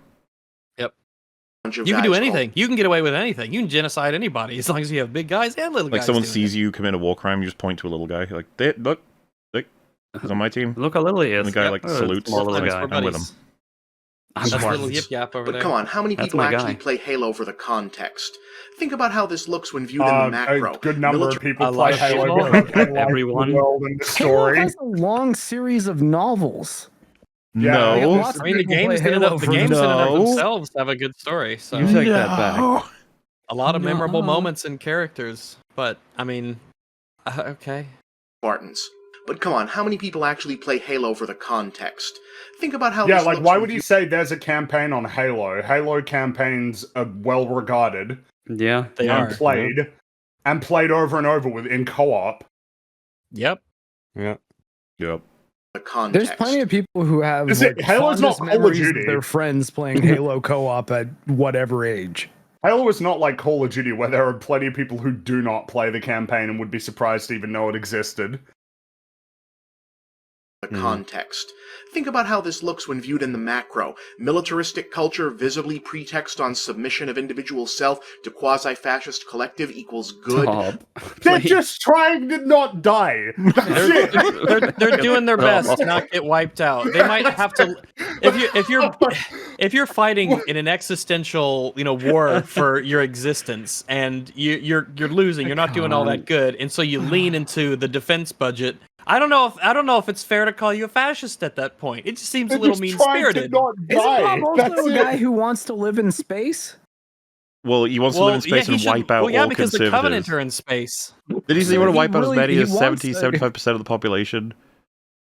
[SPEAKER 7] Bunch of
[SPEAKER 3] you can
[SPEAKER 7] guys
[SPEAKER 3] do
[SPEAKER 7] called-
[SPEAKER 3] anything. You can get away with anything. You can genocide anybody as long as you have big guys and little
[SPEAKER 1] Like
[SPEAKER 3] guys.
[SPEAKER 1] someone
[SPEAKER 3] doing
[SPEAKER 1] sees you commit a war crime, you just point to a little guy. You're like, look, he's on my team.
[SPEAKER 2] Look how little he is.
[SPEAKER 1] And the guy
[SPEAKER 2] Yep.
[SPEAKER 1] like
[SPEAKER 2] Oh,
[SPEAKER 1] salutes.
[SPEAKER 2] small little
[SPEAKER 3] Thanks
[SPEAKER 2] guy.
[SPEAKER 3] for
[SPEAKER 1] I'm with him.
[SPEAKER 3] buddies.
[SPEAKER 2] I'm
[SPEAKER 3] That's
[SPEAKER 2] Spartans.
[SPEAKER 3] little yip yap over
[SPEAKER 7] But
[SPEAKER 3] there.
[SPEAKER 7] come on, how many
[SPEAKER 2] That's
[SPEAKER 7] people
[SPEAKER 2] my
[SPEAKER 7] actually
[SPEAKER 2] guy.
[SPEAKER 7] play Halo for the context? Think about how this looks when viewed in the
[SPEAKER 5] A
[SPEAKER 7] macro.
[SPEAKER 5] good number of
[SPEAKER 7] Military-
[SPEAKER 5] people
[SPEAKER 3] A
[SPEAKER 5] play
[SPEAKER 3] lot of
[SPEAKER 5] Halo.
[SPEAKER 3] people.
[SPEAKER 5] because they like the
[SPEAKER 2] Everyone.
[SPEAKER 5] world and the
[SPEAKER 6] Halo
[SPEAKER 5] story.
[SPEAKER 6] has a long series of novels.
[SPEAKER 5] Yeah,
[SPEAKER 1] No.
[SPEAKER 6] lots
[SPEAKER 3] I mean, the
[SPEAKER 6] people play
[SPEAKER 3] games in and
[SPEAKER 6] Halo
[SPEAKER 3] of, the
[SPEAKER 6] for
[SPEAKER 3] games in and of
[SPEAKER 1] No.
[SPEAKER 3] themselves have a good story. So
[SPEAKER 8] You take that back.
[SPEAKER 3] a lot of memorable
[SPEAKER 6] Nuh-uh.
[SPEAKER 3] moments and characters. But I mean, okay.
[SPEAKER 7] Spartans. But come on, how many people actually play Halo for the context? Think about how
[SPEAKER 5] Yeah,
[SPEAKER 7] this
[SPEAKER 5] like
[SPEAKER 7] looks
[SPEAKER 5] why
[SPEAKER 7] when
[SPEAKER 5] would you
[SPEAKER 7] viewed-
[SPEAKER 5] say there's a campaign on Halo? Halo campaigns are well regarded
[SPEAKER 2] Yeah.
[SPEAKER 3] They
[SPEAKER 5] and
[SPEAKER 3] are.
[SPEAKER 5] played over and over with in co-op.
[SPEAKER 3] Yep.
[SPEAKER 8] Yeah.
[SPEAKER 1] Yep.
[SPEAKER 7] the context?
[SPEAKER 6] There's plenty of people who have
[SPEAKER 5] Is it-
[SPEAKER 6] like,
[SPEAKER 5] Halo's not
[SPEAKER 6] fondest
[SPEAKER 5] Call of
[SPEAKER 6] memories
[SPEAKER 5] Duty.
[SPEAKER 6] their friends playing Halo co-op at whatever age.
[SPEAKER 5] Halo is not like Call of Duty, where there are plenty of people who do not play the campaign and would be surprised to even know it existed.
[SPEAKER 7] The context. Think about how this looks when viewed in the macro. Militaristic culture visibly pretext on submission of individual self to quasi-fascist collective equals good.
[SPEAKER 2] Stop.
[SPEAKER 5] They're
[SPEAKER 2] Please.
[SPEAKER 5] just trying to not die. That's it.
[SPEAKER 3] They're doing their best to not get wiped out. They might have to if you're fighting in an existential, war for your existence and you're losing, you're not doing all that good, and so you lean into the defense budget. I don't know if it's fair to call you a fascist at that point. It just seems
[SPEAKER 5] They're
[SPEAKER 3] a little
[SPEAKER 5] just trying to
[SPEAKER 3] mean-spirited.
[SPEAKER 5] not
[SPEAKER 6] Isn't
[SPEAKER 5] die.
[SPEAKER 6] Bob also
[SPEAKER 5] That's
[SPEAKER 6] a
[SPEAKER 5] it.
[SPEAKER 6] guy who wants to live in space?
[SPEAKER 1] Well, he wants to live in space and wipe out all
[SPEAKER 3] because the Covenant
[SPEAKER 1] conservatives.
[SPEAKER 3] are in space.
[SPEAKER 1] Did he say he want to
[SPEAKER 6] He
[SPEAKER 1] wipe out as
[SPEAKER 6] really-
[SPEAKER 1] many
[SPEAKER 6] he
[SPEAKER 1] as
[SPEAKER 6] wants
[SPEAKER 1] 75% of the population?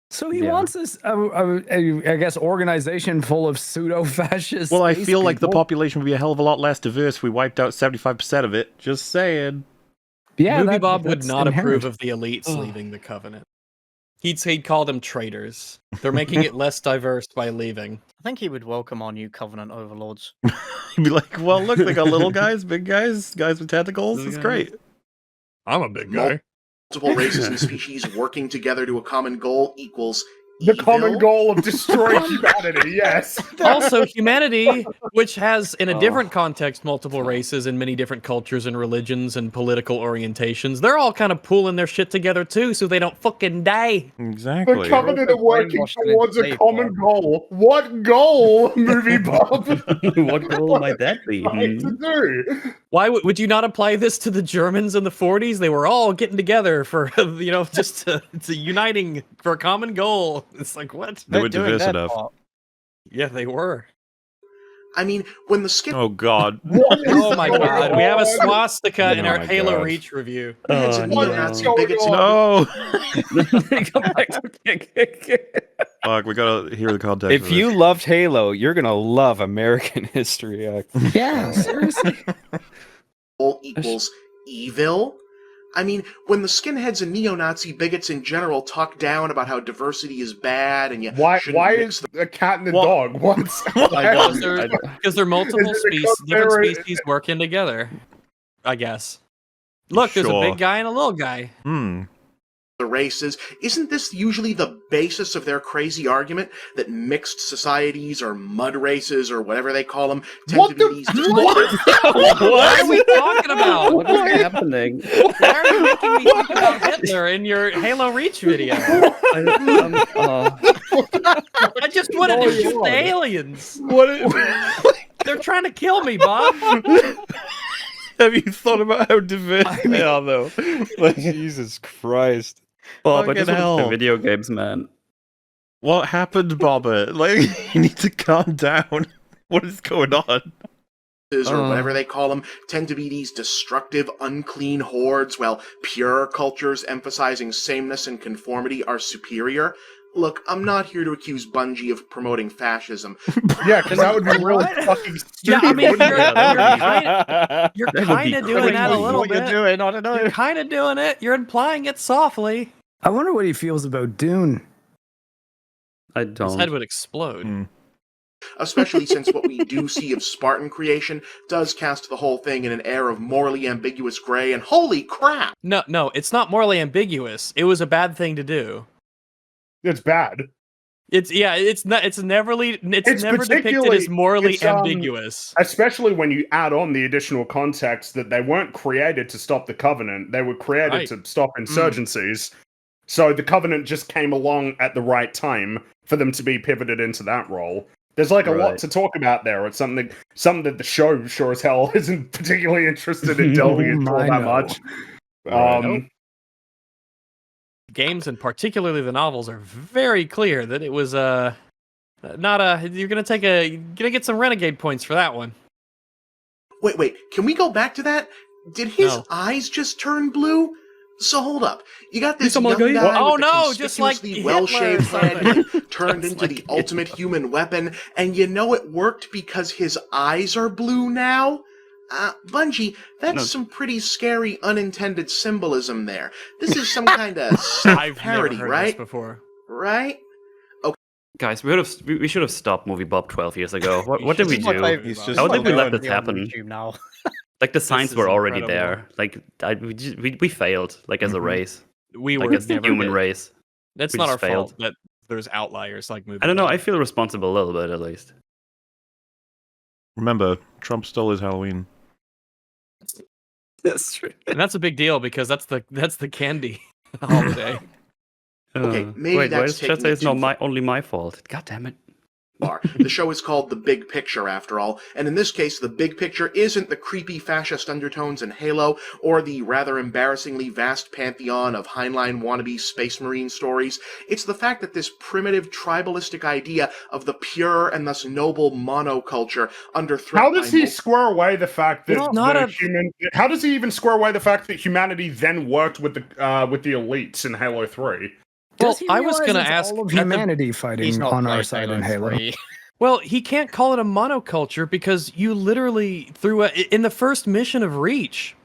[SPEAKER 6] So he
[SPEAKER 2] Yeah.
[SPEAKER 6] wants this, I guess, organization full of pseudo-fascist.
[SPEAKER 1] Well, I
[SPEAKER 6] space
[SPEAKER 1] feel like the
[SPEAKER 6] people.
[SPEAKER 1] population would be a hell of a lot less diverse if we wiped out 75% of it. Just saying.
[SPEAKER 6] Yeah,
[SPEAKER 3] MovieBob would
[SPEAKER 6] that's
[SPEAKER 3] not
[SPEAKER 6] inherent.
[SPEAKER 3] approve of the elites leaving the Covenant. He'd call them traitors. They're making it less diverse by leaving.
[SPEAKER 4] I think he would welcome our new Covenant overlords.
[SPEAKER 1] He'd be like, well, look, they got little guys, big guys, guys with tentacles. It's great.
[SPEAKER 3] I'm a big
[SPEAKER 7] Multiple races and species working together to a common goal equals
[SPEAKER 5] The
[SPEAKER 7] evil.
[SPEAKER 5] common goal of destroying humanity, yes.
[SPEAKER 3] Also, humanity, which has, in a different context, multiple races and many different cultures and religions and political orientations, they're all kind of pooling their shit together too, so they don't fucking die.
[SPEAKER 5] The
[SPEAKER 1] Exactly.
[SPEAKER 5] Covenant are working
[SPEAKER 4] brainwashed and
[SPEAKER 5] towards a
[SPEAKER 4] enslaved,
[SPEAKER 5] common
[SPEAKER 4] Bob.
[SPEAKER 5] goal. What goal, MovieBob?
[SPEAKER 2] What goal might that be?
[SPEAKER 5] Trying to do?
[SPEAKER 3] Why would you not apply this to the Germans in the 40s? They were all getting together for, just to uniting for a common goal. It's like, what?
[SPEAKER 1] They were
[SPEAKER 4] They're doing
[SPEAKER 1] diverse
[SPEAKER 4] their
[SPEAKER 1] enough.
[SPEAKER 4] part.
[SPEAKER 3] Yeah, they were.
[SPEAKER 7] I mean, when the skin
[SPEAKER 1] Oh, God.
[SPEAKER 5] What is
[SPEAKER 3] Oh my
[SPEAKER 5] going
[SPEAKER 3] god, we have a
[SPEAKER 5] on?
[SPEAKER 3] swastika in
[SPEAKER 8] Oh
[SPEAKER 3] our
[SPEAKER 8] my
[SPEAKER 3] Halo
[SPEAKER 8] God.
[SPEAKER 3] Reach review.
[SPEAKER 7] heads
[SPEAKER 2] Oh,
[SPEAKER 7] of
[SPEAKER 5] What
[SPEAKER 2] no.
[SPEAKER 5] is
[SPEAKER 7] neo-Nazi
[SPEAKER 5] going
[SPEAKER 7] bigots and
[SPEAKER 1] No.
[SPEAKER 2] Come back to
[SPEAKER 1] Fuck, we gotta hear the context.
[SPEAKER 8] If you loved Halo, you're gonna love American history.
[SPEAKER 6] Yeah, seriously.
[SPEAKER 7] goal equals evil? I mean, when the skinheads and neo-Nazi bigots in general talk down about how diversity is bad and you
[SPEAKER 5] Why
[SPEAKER 7] shouldn't mix
[SPEAKER 5] is a cat and a
[SPEAKER 1] What?
[SPEAKER 5] dog? What's
[SPEAKER 3] Because they're multiple
[SPEAKER 5] Is it
[SPEAKER 3] species,
[SPEAKER 5] because
[SPEAKER 3] different
[SPEAKER 5] they're-
[SPEAKER 3] species working together. I guess. Look, there's a
[SPEAKER 1] Sure.
[SPEAKER 3] big guy and a little guy.
[SPEAKER 7] the races, isn't this usually the basis of their crazy argument that mixed societies or mud races or whatever they call them tend
[SPEAKER 5] What
[SPEAKER 7] to be
[SPEAKER 5] the-
[SPEAKER 7] these
[SPEAKER 3] What are we talking about?
[SPEAKER 2] What is happening?
[SPEAKER 3] Why are you making me think about Hitler in your Halo Reach video? I just wanted to shoot the aliens. They're trying to kill me, Bob.
[SPEAKER 1] Have you thought about how diverse they are, though? Like,
[SPEAKER 8] Jesus Christ!
[SPEAKER 2] Bob, I
[SPEAKER 1] Fucking
[SPEAKER 2] just want to
[SPEAKER 1] hell.
[SPEAKER 2] play video games, man.
[SPEAKER 1] what happened, Bobber? Like, you need to calm down. What is going on?
[SPEAKER 7] or whatever they call them tend to be these destructive, unclean hordes, while pure cultures emphasizing sameness and conformity are superior. Look, I'm not here to accuse Bungie of promoting fascism.
[SPEAKER 5] Yeah, because that would be really fucking stupid.
[SPEAKER 3] Yeah, I mean,
[SPEAKER 5] wouldn't it?
[SPEAKER 3] you're
[SPEAKER 2] That would
[SPEAKER 3] kind
[SPEAKER 2] be
[SPEAKER 3] of doing that a
[SPEAKER 2] crazy.
[SPEAKER 3] little
[SPEAKER 4] What you're
[SPEAKER 3] bit.
[SPEAKER 4] doing, I don't know.
[SPEAKER 3] You're kind of doing it. You're implying it softly.
[SPEAKER 6] I wonder what he feels about Dune.
[SPEAKER 2] I
[SPEAKER 3] His
[SPEAKER 2] don't.
[SPEAKER 3] head would explode.
[SPEAKER 7] Especially since what we do see of Spartan creation does cast the whole thing in an air of morally ambiguous gray, and holy crap!
[SPEAKER 3] No, it's not morally ambiguous. It was a bad thing to do.
[SPEAKER 5] It's bad.
[SPEAKER 3] It's not. It's never depicted
[SPEAKER 5] particularly-
[SPEAKER 3] as morally
[SPEAKER 5] it's,
[SPEAKER 3] ambiguous.
[SPEAKER 5] Especially when you add on the additional context that they weren't created to stop the Covenant, they were created
[SPEAKER 3] Right.
[SPEAKER 5] to stop insurgencies. So the Covenant just came along at the right time for them to be pivoted into that role. There's like a lot
[SPEAKER 2] Right.
[SPEAKER 5] to talk about there. It's something that the show sure as hell isn't particularly interested in delving into all
[SPEAKER 6] I
[SPEAKER 5] that
[SPEAKER 6] know.
[SPEAKER 5] much.
[SPEAKER 1] Right.
[SPEAKER 3] Nope. Games and particularly the novels are very clear that it was not a. You're gonna get some renegade points for that one.
[SPEAKER 7] Wait, can we go back to that? Did his
[SPEAKER 3] No.
[SPEAKER 7] eyes just turn blue? So hold up. You got this
[SPEAKER 3] Some
[SPEAKER 7] young
[SPEAKER 3] like-
[SPEAKER 7] guy
[SPEAKER 3] Oh,
[SPEAKER 7] with a
[SPEAKER 3] no, just like
[SPEAKER 7] conspicuously
[SPEAKER 3] Hitler or
[SPEAKER 7] well-shaved head
[SPEAKER 3] something.
[SPEAKER 7] turned
[SPEAKER 3] Just
[SPEAKER 7] into
[SPEAKER 3] like
[SPEAKER 7] the ultimate human weapon, and you know it worked because his eyes are blue now? Bungie, that's
[SPEAKER 2] No.
[SPEAKER 7] some pretty scary unintended symbolism there. This is some kind of
[SPEAKER 3] I've
[SPEAKER 7] parody,
[SPEAKER 3] never heard
[SPEAKER 7] right?
[SPEAKER 3] this before.
[SPEAKER 7] Right?
[SPEAKER 2] Guys, we should have stopped MovieBob 12 years ago.
[SPEAKER 3] We
[SPEAKER 2] What did we
[SPEAKER 3] should.
[SPEAKER 4] This is my
[SPEAKER 2] do?
[SPEAKER 4] favourite
[SPEAKER 1] He's
[SPEAKER 4] one.
[SPEAKER 1] just
[SPEAKER 4] This is
[SPEAKER 2] How
[SPEAKER 4] my
[SPEAKER 2] did we let
[SPEAKER 4] favourite
[SPEAKER 2] this
[SPEAKER 4] video on
[SPEAKER 2] happen?
[SPEAKER 4] YouTube now.
[SPEAKER 2] Like the signs
[SPEAKER 3] is
[SPEAKER 2] were already
[SPEAKER 3] incredible.
[SPEAKER 2] there. Like we failed, like as a race,
[SPEAKER 3] We
[SPEAKER 2] like
[SPEAKER 3] were
[SPEAKER 2] as the
[SPEAKER 3] never
[SPEAKER 2] human
[SPEAKER 3] good.
[SPEAKER 2] race.
[SPEAKER 3] That's
[SPEAKER 2] we
[SPEAKER 3] not our
[SPEAKER 2] just failed.
[SPEAKER 3] fault that there's outliers like movie.
[SPEAKER 2] I don't know. I feel responsible a little bit at least.
[SPEAKER 1] Remember, Trump stole his Halloween.
[SPEAKER 2] That's true.
[SPEAKER 3] and that's a big deal because that's the candy holiday.
[SPEAKER 7] Okay, maybe
[SPEAKER 2] wait, why
[SPEAKER 7] that's
[SPEAKER 2] does Chet
[SPEAKER 7] taking
[SPEAKER 2] say
[SPEAKER 7] it
[SPEAKER 2] it's
[SPEAKER 7] too
[SPEAKER 2] not only my fault? God damn it.
[SPEAKER 7] far. The show is called The Big Picture, after all, and in this case, the big picture isn't the creepy fascist undertones in Halo, or the rather embarrassingly vast pantheon of Heinlein wannabe Space Marine stories. It's the fact that this primitive tribalistic idea of the pure and thus noble monoculture under threat.
[SPEAKER 5] How does he square away the fact that
[SPEAKER 3] It's not
[SPEAKER 5] the
[SPEAKER 3] a-
[SPEAKER 5] human? How does he even square away the fact that humanity then worked with the elites in Halo 3?
[SPEAKER 3] Well,
[SPEAKER 6] Does he
[SPEAKER 3] I was
[SPEAKER 6] realize
[SPEAKER 3] gonna
[SPEAKER 6] it's
[SPEAKER 3] ask
[SPEAKER 6] all of
[SPEAKER 3] at the-
[SPEAKER 6] humanity
[SPEAKER 4] He's
[SPEAKER 6] fighting
[SPEAKER 4] not
[SPEAKER 6] on our
[SPEAKER 4] played
[SPEAKER 6] side in Halo.
[SPEAKER 4] 3.
[SPEAKER 3] Well, he can't call it a monoculture because you literally in the first mission of Reach,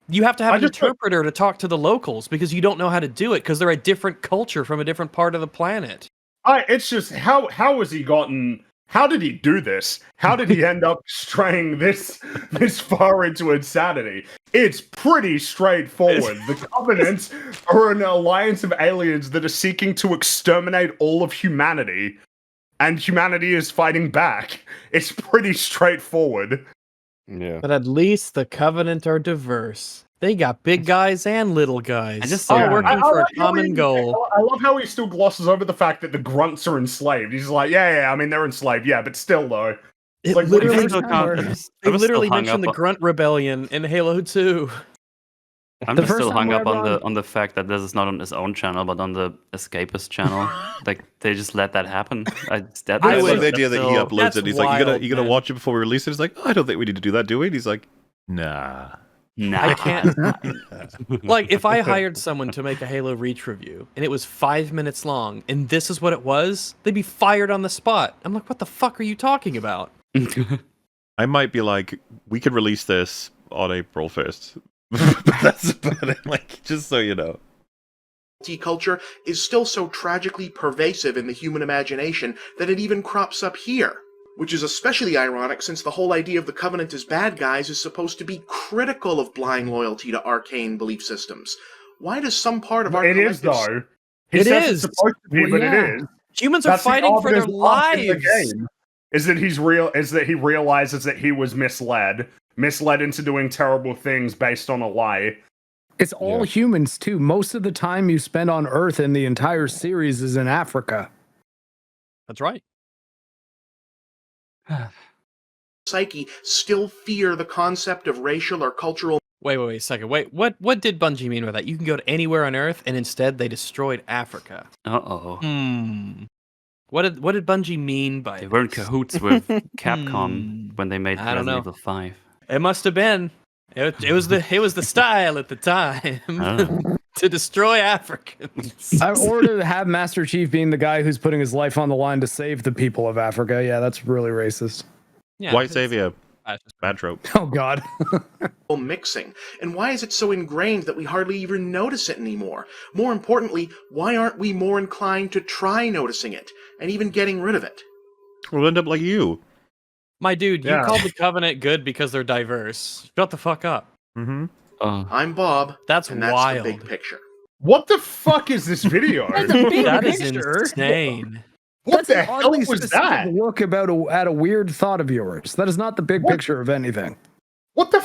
[SPEAKER 3] you have to have
[SPEAKER 5] I
[SPEAKER 3] an
[SPEAKER 5] just-
[SPEAKER 3] interpreter to talk to the locals because you don't know how to do it because they're a different culture from a different part of the planet.
[SPEAKER 5] It's just how has he gotten? How did he do this? How did he end up straying this far into insanity? It's pretty straightforward. The Covenant are an alliance of aliens that are seeking to exterminate all of humanity, and humanity is fighting back. It's pretty straightforward.
[SPEAKER 8] Yeah.
[SPEAKER 3] But at least the Covenant are diverse. They got big guys and little guys.
[SPEAKER 2] I just
[SPEAKER 3] all
[SPEAKER 2] don't-
[SPEAKER 3] working for a
[SPEAKER 5] like how
[SPEAKER 3] common
[SPEAKER 5] he-
[SPEAKER 3] goal.
[SPEAKER 5] I love how he still glosses over the fact that the grunts are enslaved. He's like, yeah, I mean, they're enslaved, yeah, but still, though.
[SPEAKER 3] It
[SPEAKER 5] like,
[SPEAKER 3] literally,
[SPEAKER 8] I still can't-
[SPEAKER 3] they
[SPEAKER 8] I was still
[SPEAKER 3] literally
[SPEAKER 8] hung
[SPEAKER 3] mentioned
[SPEAKER 8] up
[SPEAKER 3] the Grunt Rebellion in Halo 2.
[SPEAKER 2] I'm
[SPEAKER 6] The
[SPEAKER 2] just
[SPEAKER 6] first
[SPEAKER 2] still
[SPEAKER 6] time
[SPEAKER 2] hung
[SPEAKER 6] we're
[SPEAKER 2] up on
[SPEAKER 6] ever
[SPEAKER 2] the fact that this is not on his own channel, but on the Escapist channel. Like they just let that happen.
[SPEAKER 1] I love the idea that he
[SPEAKER 2] still-
[SPEAKER 1] uploads
[SPEAKER 3] That's
[SPEAKER 1] it. He's like,
[SPEAKER 3] wild,
[SPEAKER 1] you gotta
[SPEAKER 3] man.
[SPEAKER 1] watch it before we release it. He's like, oh, I don't think we need to do that, do we? And he's like, nah.
[SPEAKER 2] Nah.
[SPEAKER 3] I can't. Like, if I hired someone to make a Halo Reach review and it was 5 minutes long and this is what it was, they'd be fired on the spot. I'm like, what the fuck are you talking about?
[SPEAKER 1] I might be like, we could release this on April 1st. But that's about it. Like, just so you know.
[SPEAKER 7] Culture is still so tragically pervasive in the human imagination that it even crops up here. Which is especially ironic since the whole idea of the Covenant as bad guys is supposed to be critical of blind loyalty to arcane belief systems. Why does some part of our
[SPEAKER 5] It is,
[SPEAKER 7] collective
[SPEAKER 5] though. He
[SPEAKER 3] It
[SPEAKER 5] says
[SPEAKER 3] is.
[SPEAKER 5] it's supposed to be,
[SPEAKER 6] Well,
[SPEAKER 5] but
[SPEAKER 6] yeah.
[SPEAKER 5] it is.
[SPEAKER 3] Humans are
[SPEAKER 5] That's the
[SPEAKER 3] fighting for their
[SPEAKER 5] obvious part in the
[SPEAKER 3] lives.
[SPEAKER 5] game, Is that he realizes that he was misled into doing terrible things based on a lie.
[SPEAKER 6] It's all humans too. Most of the time you spend on Earth in the entire series is in Africa.
[SPEAKER 3] That's right.
[SPEAKER 7] psyche still fear the concept of racial or cultural
[SPEAKER 3] Wait a second. Wait, what did Bungie mean by that? You can go to anywhere on Earth, and instead they destroyed Africa.
[SPEAKER 2] Uh-oh.
[SPEAKER 3] What did Bungie mean by
[SPEAKER 2] They were in
[SPEAKER 3] this?
[SPEAKER 2] cahoots with Capcom when they made
[SPEAKER 3] I don't
[SPEAKER 2] Resident
[SPEAKER 3] know.
[SPEAKER 2] Evil 5.
[SPEAKER 3] It must have been. It was the style at the time
[SPEAKER 2] Oh.
[SPEAKER 3] to destroy Africans.
[SPEAKER 6] Or to have Master Chief being the guy who's putting his life on the line to save the people of Africa. Yeah, that's really racist.
[SPEAKER 3] Yeah,
[SPEAKER 1] White
[SPEAKER 3] it's-
[SPEAKER 1] savior.
[SPEAKER 3] that's just-
[SPEAKER 1] Bad trope.
[SPEAKER 6] Oh God.
[SPEAKER 7] mixing, and why is it so ingrained that we hardly even notice it anymore? More importantly, why aren't we more inclined to try noticing it, and even getting rid of it?
[SPEAKER 1] We'll end up like you.
[SPEAKER 3] My dude, you
[SPEAKER 5] Yeah.
[SPEAKER 3] called the Covenant good because they're diverse. Shut the fuck up.
[SPEAKER 1] Mm-hmm.
[SPEAKER 7] I'm Bob,
[SPEAKER 3] That's
[SPEAKER 7] and that's
[SPEAKER 3] wild.
[SPEAKER 7] the big picture.
[SPEAKER 5] What the fuck is this video?
[SPEAKER 3] That is
[SPEAKER 6] picture.
[SPEAKER 3] insane.
[SPEAKER 5] What the
[SPEAKER 6] an
[SPEAKER 5] hell
[SPEAKER 6] oddly
[SPEAKER 5] was
[SPEAKER 6] specific
[SPEAKER 5] that?
[SPEAKER 6] Look at a weird thought of yours. That is not the big picture of anything.
[SPEAKER 5] What the?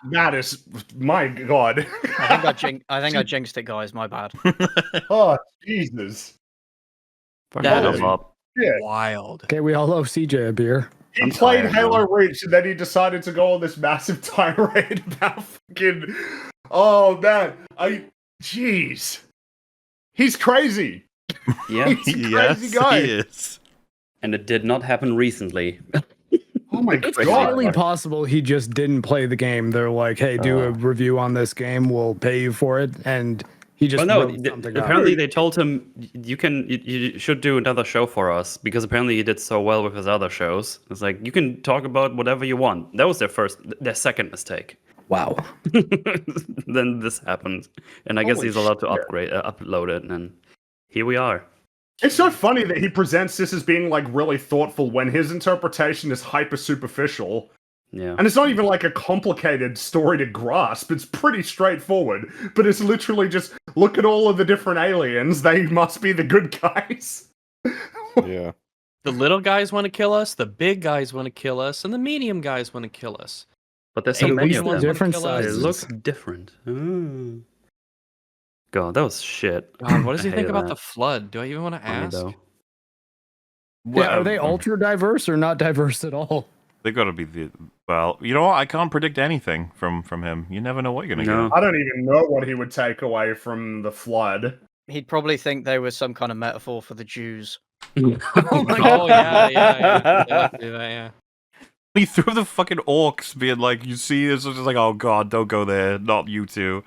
[SPEAKER 5] That is my god.
[SPEAKER 4] I think I jinxed it, guys. My bad.
[SPEAKER 5] Oh Jesus!
[SPEAKER 2] Fuck
[SPEAKER 3] That
[SPEAKER 2] off,
[SPEAKER 3] is-
[SPEAKER 2] Bob.
[SPEAKER 5] Yeah.
[SPEAKER 3] wild.
[SPEAKER 6] Okay, we all owe CJ a beer.
[SPEAKER 5] He
[SPEAKER 2] I'm
[SPEAKER 5] played
[SPEAKER 2] tired
[SPEAKER 5] Halo
[SPEAKER 2] now.
[SPEAKER 5] Reach, and then he decided to go on this massive tirade about fucking. Oh man, jeez, he's crazy.
[SPEAKER 2] Yeah,
[SPEAKER 5] He's a
[SPEAKER 1] Yes,
[SPEAKER 5] crazy guy.
[SPEAKER 1] he is.
[SPEAKER 2] and it did not happen recently.
[SPEAKER 5] Oh my
[SPEAKER 6] It's
[SPEAKER 5] god.
[SPEAKER 6] highly possible he just didn't play the game. They're like, "Hey, do a review on this game. We'll pay you for it," and he just
[SPEAKER 2] Well, no,
[SPEAKER 6] wrote something up.
[SPEAKER 2] apparently they told him you should do another show for us because apparently he did so well with his other shows. It's like you can talk about whatever you want. That was their second mistake.
[SPEAKER 6] Wow.
[SPEAKER 2] Then this happened, and I guess
[SPEAKER 5] Holy
[SPEAKER 2] he's allowed to
[SPEAKER 5] shit.
[SPEAKER 2] upload it, and here we are.
[SPEAKER 5] It's so funny that he presents this as being like really thoughtful when his interpretation is hyper superficial.
[SPEAKER 2] Yeah.
[SPEAKER 5] And it's not even like a complicated story to grasp. It's pretty straightforward. But it's literally just look at all of the different aliens. They must be the good guys.
[SPEAKER 8] Yeah.
[SPEAKER 3] The little guys want to kill us, the big guys want to kill us, and the medium guys want to kill us.
[SPEAKER 2] But there's so
[SPEAKER 3] Hey,
[SPEAKER 2] many
[SPEAKER 3] which
[SPEAKER 2] of
[SPEAKER 3] ones
[SPEAKER 2] them.
[SPEAKER 6] Different
[SPEAKER 3] wanna kill us?
[SPEAKER 2] It
[SPEAKER 6] sizes.
[SPEAKER 2] looks different. God, that was shit.
[SPEAKER 3] God, what does he
[SPEAKER 2] I
[SPEAKER 3] think
[SPEAKER 2] hated
[SPEAKER 3] about
[SPEAKER 2] that.
[SPEAKER 3] the flood? Do I even want to
[SPEAKER 2] Funny,
[SPEAKER 3] ask?
[SPEAKER 2] though.
[SPEAKER 6] Yeah, are they ultra diverse or not diverse at all?
[SPEAKER 1] They got to be the. Well, you know what? I can't predict anything from him. You never know what you're gonna
[SPEAKER 2] No.
[SPEAKER 5] I don't even know what he would take away from the flood.
[SPEAKER 4] He'd probably think they were some kind of metaphor for the Jews.
[SPEAKER 3] Oh yeah. They like to do that, yeah.
[SPEAKER 1] He threw the fucking orcs, being like, "You see, it's just like, oh god, don't go there, not you two."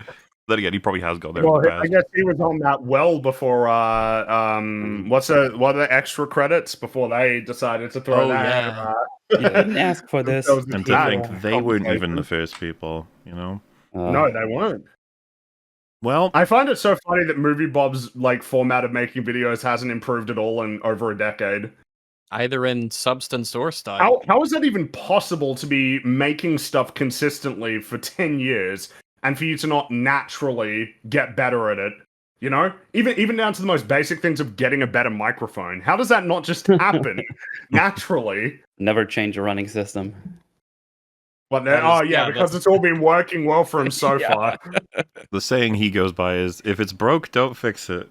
[SPEAKER 1] Then again, he probably has gone there.
[SPEAKER 5] Well,
[SPEAKER 1] in the
[SPEAKER 5] I
[SPEAKER 1] past.
[SPEAKER 5] guess he was on that well before. What are the extra credits before they decided to throw
[SPEAKER 3] Oh,
[SPEAKER 5] that?
[SPEAKER 3] yeah.
[SPEAKER 2] You didn't ask for this.
[SPEAKER 5] That was the
[SPEAKER 1] And to
[SPEAKER 5] key
[SPEAKER 1] think they weren't even the
[SPEAKER 5] complication.
[SPEAKER 1] first people, you know.
[SPEAKER 5] No, they weren't.
[SPEAKER 1] Well,
[SPEAKER 5] I find it so funny that MovieBob's like format of making videos hasn't improved at all in over a decade.
[SPEAKER 3] Either in substance or style.
[SPEAKER 5] How is that even possible to be making stuff consistently for 10 years and for you to not naturally get better at it? You know? Even down to the most basic things of getting a better microphone. How does that not just happen naturally?
[SPEAKER 2] Never change a running system.
[SPEAKER 5] But
[SPEAKER 3] That
[SPEAKER 5] oh
[SPEAKER 3] is-
[SPEAKER 5] yeah,
[SPEAKER 3] yeah,
[SPEAKER 5] because
[SPEAKER 3] that's-
[SPEAKER 5] it's all been working well for him so
[SPEAKER 2] Yeah.
[SPEAKER 5] far.
[SPEAKER 1] the saying he goes by is, "If it's broke, don't fix it."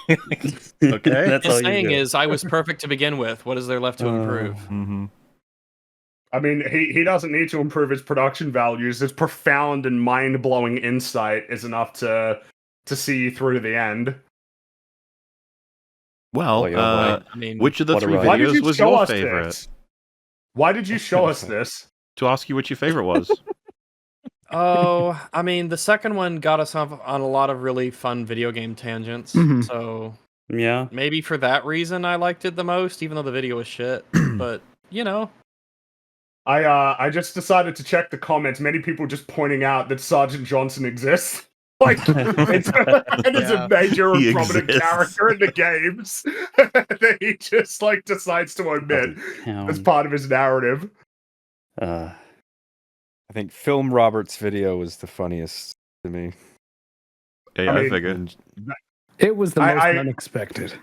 [SPEAKER 1] Okay.
[SPEAKER 2] That's all
[SPEAKER 3] His
[SPEAKER 2] you
[SPEAKER 3] saying
[SPEAKER 2] do.
[SPEAKER 3] is, I was perfect to begin with. What is there left to improve?
[SPEAKER 1] hmm
[SPEAKER 5] I mean, he doesn't need to improve his production values. His profound and mind-blowing insight is enough to see you through to the end.
[SPEAKER 1] Well,
[SPEAKER 2] Oh, you're right.
[SPEAKER 3] I mean,
[SPEAKER 1] which of the
[SPEAKER 2] What a
[SPEAKER 1] three
[SPEAKER 2] ride.
[SPEAKER 5] Why did
[SPEAKER 1] videos
[SPEAKER 5] you
[SPEAKER 1] was
[SPEAKER 5] show
[SPEAKER 1] your
[SPEAKER 5] us
[SPEAKER 1] favorite?
[SPEAKER 5] this? Why did you show us this?
[SPEAKER 1] To ask you what your favorite was.
[SPEAKER 3] oh, I mean, the second one got us off on a lot of really fun video game tangents.
[SPEAKER 6] Mhm.
[SPEAKER 3] So
[SPEAKER 2] Yeah.
[SPEAKER 3] maybe for that reason I liked it the most, even though the video was shit. But you know,
[SPEAKER 5] I just decided to check the comments. Many people just pointing out that Sergeant Johnson exists. Like it's and is
[SPEAKER 3] Yeah.
[SPEAKER 5] a major and
[SPEAKER 1] He
[SPEAKER 5] prominent
[SPEAKER 1] exists.
[SPEAKER 5] character in the games that he just like decides to omit as part of his narrative.
[SPEAKER 2] Uh,
[SPEAKER 8] I think Film Robert's video was the funniest to me.
[SPEAKER 1] Yeah,
[SPEAKER 5] I
[SPEAKER 1] I
[SPEAKER 5] mean,
[SPEAKER 1] figured.
[SPEAKER 6] It was the most
[SPEAKER 5] I-
[SPEAKER 6] unexpected.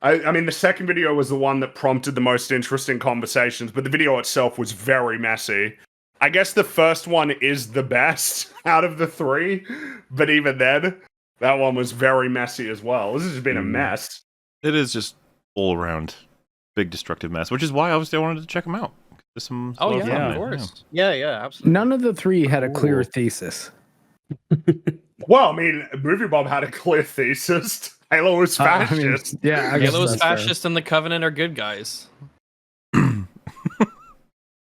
[SPEAKER 5] I mean, the second video was the one that prompted the most interesting conversations, but the video itself was very messy. I guess the first one is the best out of the three, but even then, that one was very messy as well. This has just been a mess.
[SPEAKER 1] It is just all around big destructive mess, which is why obviously I wanted to check them out. There's some.
[SPEAKER 3] oh
[SPEAKER 1] a lot of
[SPEAKER 3] yeah,
[SPEAKER 1] fun
[SPEAKER 3] of
[SPEAKER 1] there,
[SPEAKER 3] course.
[SPEAKER 4] Yeah, absolutely.
[SPEAKER 6] None of the three had a clear
[SPEAKER 5] Ooh.
[SPEAKER 6] thesis.
[SPEAKER 5] Well, I mean, MovieBob had a clear thesis. Halo was
[SPEAKER 6] I mean,
[SPEAKER 5] fascist.
[SPEAKER 6] yeah, I guess
[SPEAKER 3] Halo's
[SPEAKER 6] that's fair.
[SPEAKER 3] fascist and the Covenant are good guys.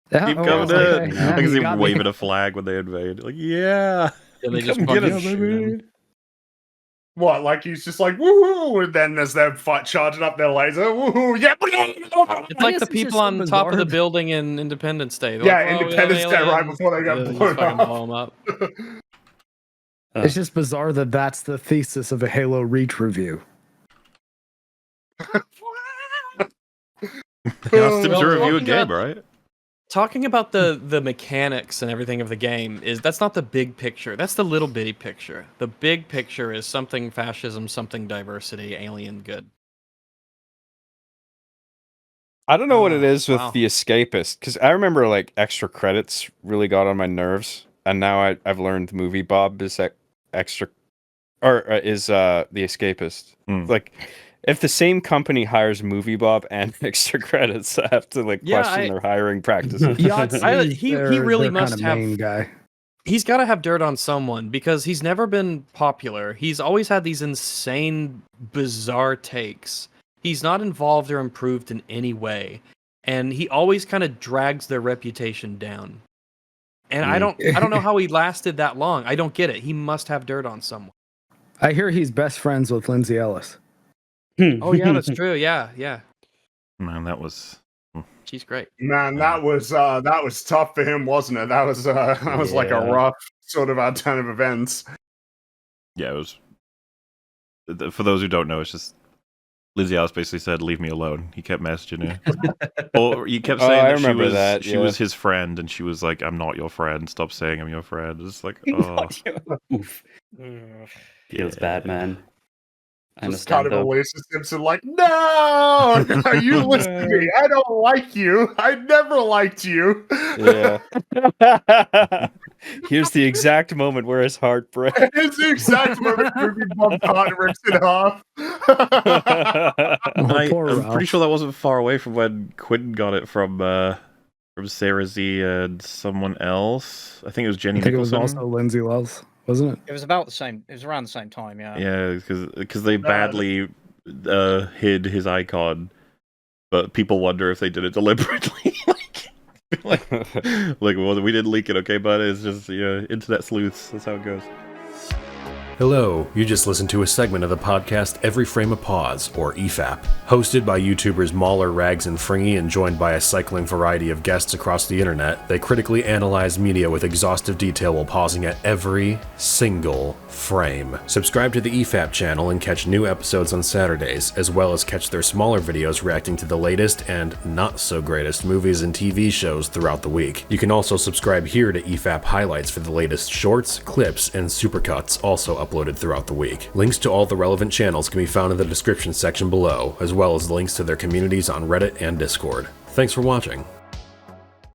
[SPEAKER 6] Yeah,
[SPEAKER 1] Keep
[SPEAKER 6] oh,
[SPEAKER 1] coming
[SPEAKER 6] okay.
[SPEAKER 1] in.
[SPEAKER 6] Yeah,
[SPEAKER 1] I can
[SPEAKER 6] you
[SPEAKER 1] see him
[SPEAKER 6] got me.
[SPEAKER 1] waving a flag when they invade. Like, yeah.
[SPEAKER 3] Yeah, they just
[SPEAKER 1] Come get
[SPEAKER 3] fucking
[SPEAKER 1] us,
[SPEAKER 3] shoot
[SPEAKER 1] baby.
[SPEAKER 3] him.
[SPEAKER 5] What, like he's just like, woohoo! And then as they're charging up their laser, woohoo! Yeah!
[SPEAKER 3] It's like
[SPEAKER 6] guess
[SPEAKER 3] the
[SPEAKER 6] it's
[SPEAKER 3] people
[SPEAKER 6] just
[SPEAKER 3] on
[SPEAKER 6] so
[SPEAKER 3] top of the
[SPEAKER 6] bizarre.
[SPEAKER 3] building in Independence Day. They're
[SPEAKER 5] Yeah,
[SPEAKER 3] like, "Oh, we have
[SPEAKER 5] Independence Day, right
[SPEAKER 3] aliens."
[SPEAKER 5] before they got
[SPEAKER 3] Yeah, just
[SPEAKER 5] blown
[SPEAKER 3] fucking
[SPEAKER 5] up.
[SPEAKER 3] blow 'em up.
[SPEAKER 6] It's just bizarre that that's the thesis of a Halo Reach review.
[SPEAKER 1] Asked him
[SPEAKER 3] Well,
[SPEAKER 1] to review a
[SPEAKER 3] talking
[SPEAKER 1] game,
[SPEAKER 3] about-
[SPEAKER 1] right?
[SPEAKER 3] Talking about the mechanics and everything of the game that's not the big picture. That's the little bitty picture. The big picture is something fascism, something diversity, alien good.
[SPEAKER 8] I don't know what it
[SPEAKER 3] Oh,
[SPEAKER 8] is with
[SPEAKER 3] wow.
[SPEAKER 8] the escapist because I remember like extra credits really got on my nerves, and now I've learned MovieBob is extra, or is the escapist.
[SPEAKER 1] Hmm.
[SPEAKER 8] Like if the same company hires MovieBob and extra credits, I have to like question their hiring practices.
[SPEAKER 3] He really must
[SPEAKER 6] kind of
[SPEAKER 3] have.
[SPEAKER 6] main guy.
[SPEAKER 3] He's got to have dirt on someone because he's never been popular. He's always had these insane, bizarre takes. He's not involved or improved in any way, and he always kind of drags their reputation down. And I don't know how he lasted that long. I don't get it. He must have dirt on someone.
[SPEAKER 6] I hear he's best friends with Lindsay Ellis.
[SPEAKER 3] Oh yeah, that's true. Yeah.
[SPEAKER 1] Man, that was.
[SPEAKER 3] She's great.
[SPEAKER 5] Man, that was tough for him, wasn't it? That was like a rough sort of turn of events.
[SPEAKER 1] Yeah, it was. For those who don't know, it's just Lindsay Ellis basically said, "Leave me alone." He kept messaging her, or he kept saying
[SPEAKER 8] I
[SPEAKER 1] that
[SPEAKER 8] remember that.
[SPEAKER 1] She was his friend, and she was like, "I'm not your friend. Stop saying I'm your friend." It's like,
[SPEAKER 2] Oof. Feels bad, man. I
[SPEAKER 5] Just
[SPEAKER 2] understand
[SPEAKER 5] kind of
[SPEAKER 2] though.
[SPEAKER 5] a Lisa Simpson, like, no, you listen to me. I don't like you. I never liked you.
[SPEAKER 8] Yeah. Here's the exact moment where his heart breaks.
[SPEAKER 5] It's the exact moment MovieBob caught and rips it off.
[SPEAKER 1] I'm pretty sure that wasn't far away from when Quinn got it from Sarah Z and someone else. I think it was Jenny Nicholson.
[SPEAKER 6] It was also Lindsay Ellis, wasn't it?
[SPEAKER 4] It was about the same. It was around the same time, yeah.
[SPEAKER 1] Yeah, because they badly hid his icon, but people wonder if they did it deliberately. like, well, we didn't leak it, okay, but it's just internet sleuths. That's how it goes.
[SPEAKER 9] Hello, you just listened to a segment of the podcast Every Frame a Pause, or EFAP. Hosted by YouTubers Mauler, Rags, and Fringy, and joined by a cycling variety of guests across the internet, they critically analyze media with exhaustive detail while pausing at every single frame. Subscribe to the EFAP channel and catch new episodes on Saturdays, as well as catch their smaller videos reacting to the latest and not-so-greatest movies and TV shows throughout the week. You can also subscribe here to EFAP Highlights for the latest shorts, clips, and supercuts, also uploaded throughout the week. Links to all the relevant channels can be found in the description section below, as well as links to their communities on Reddit and Discord. Thanks for watching.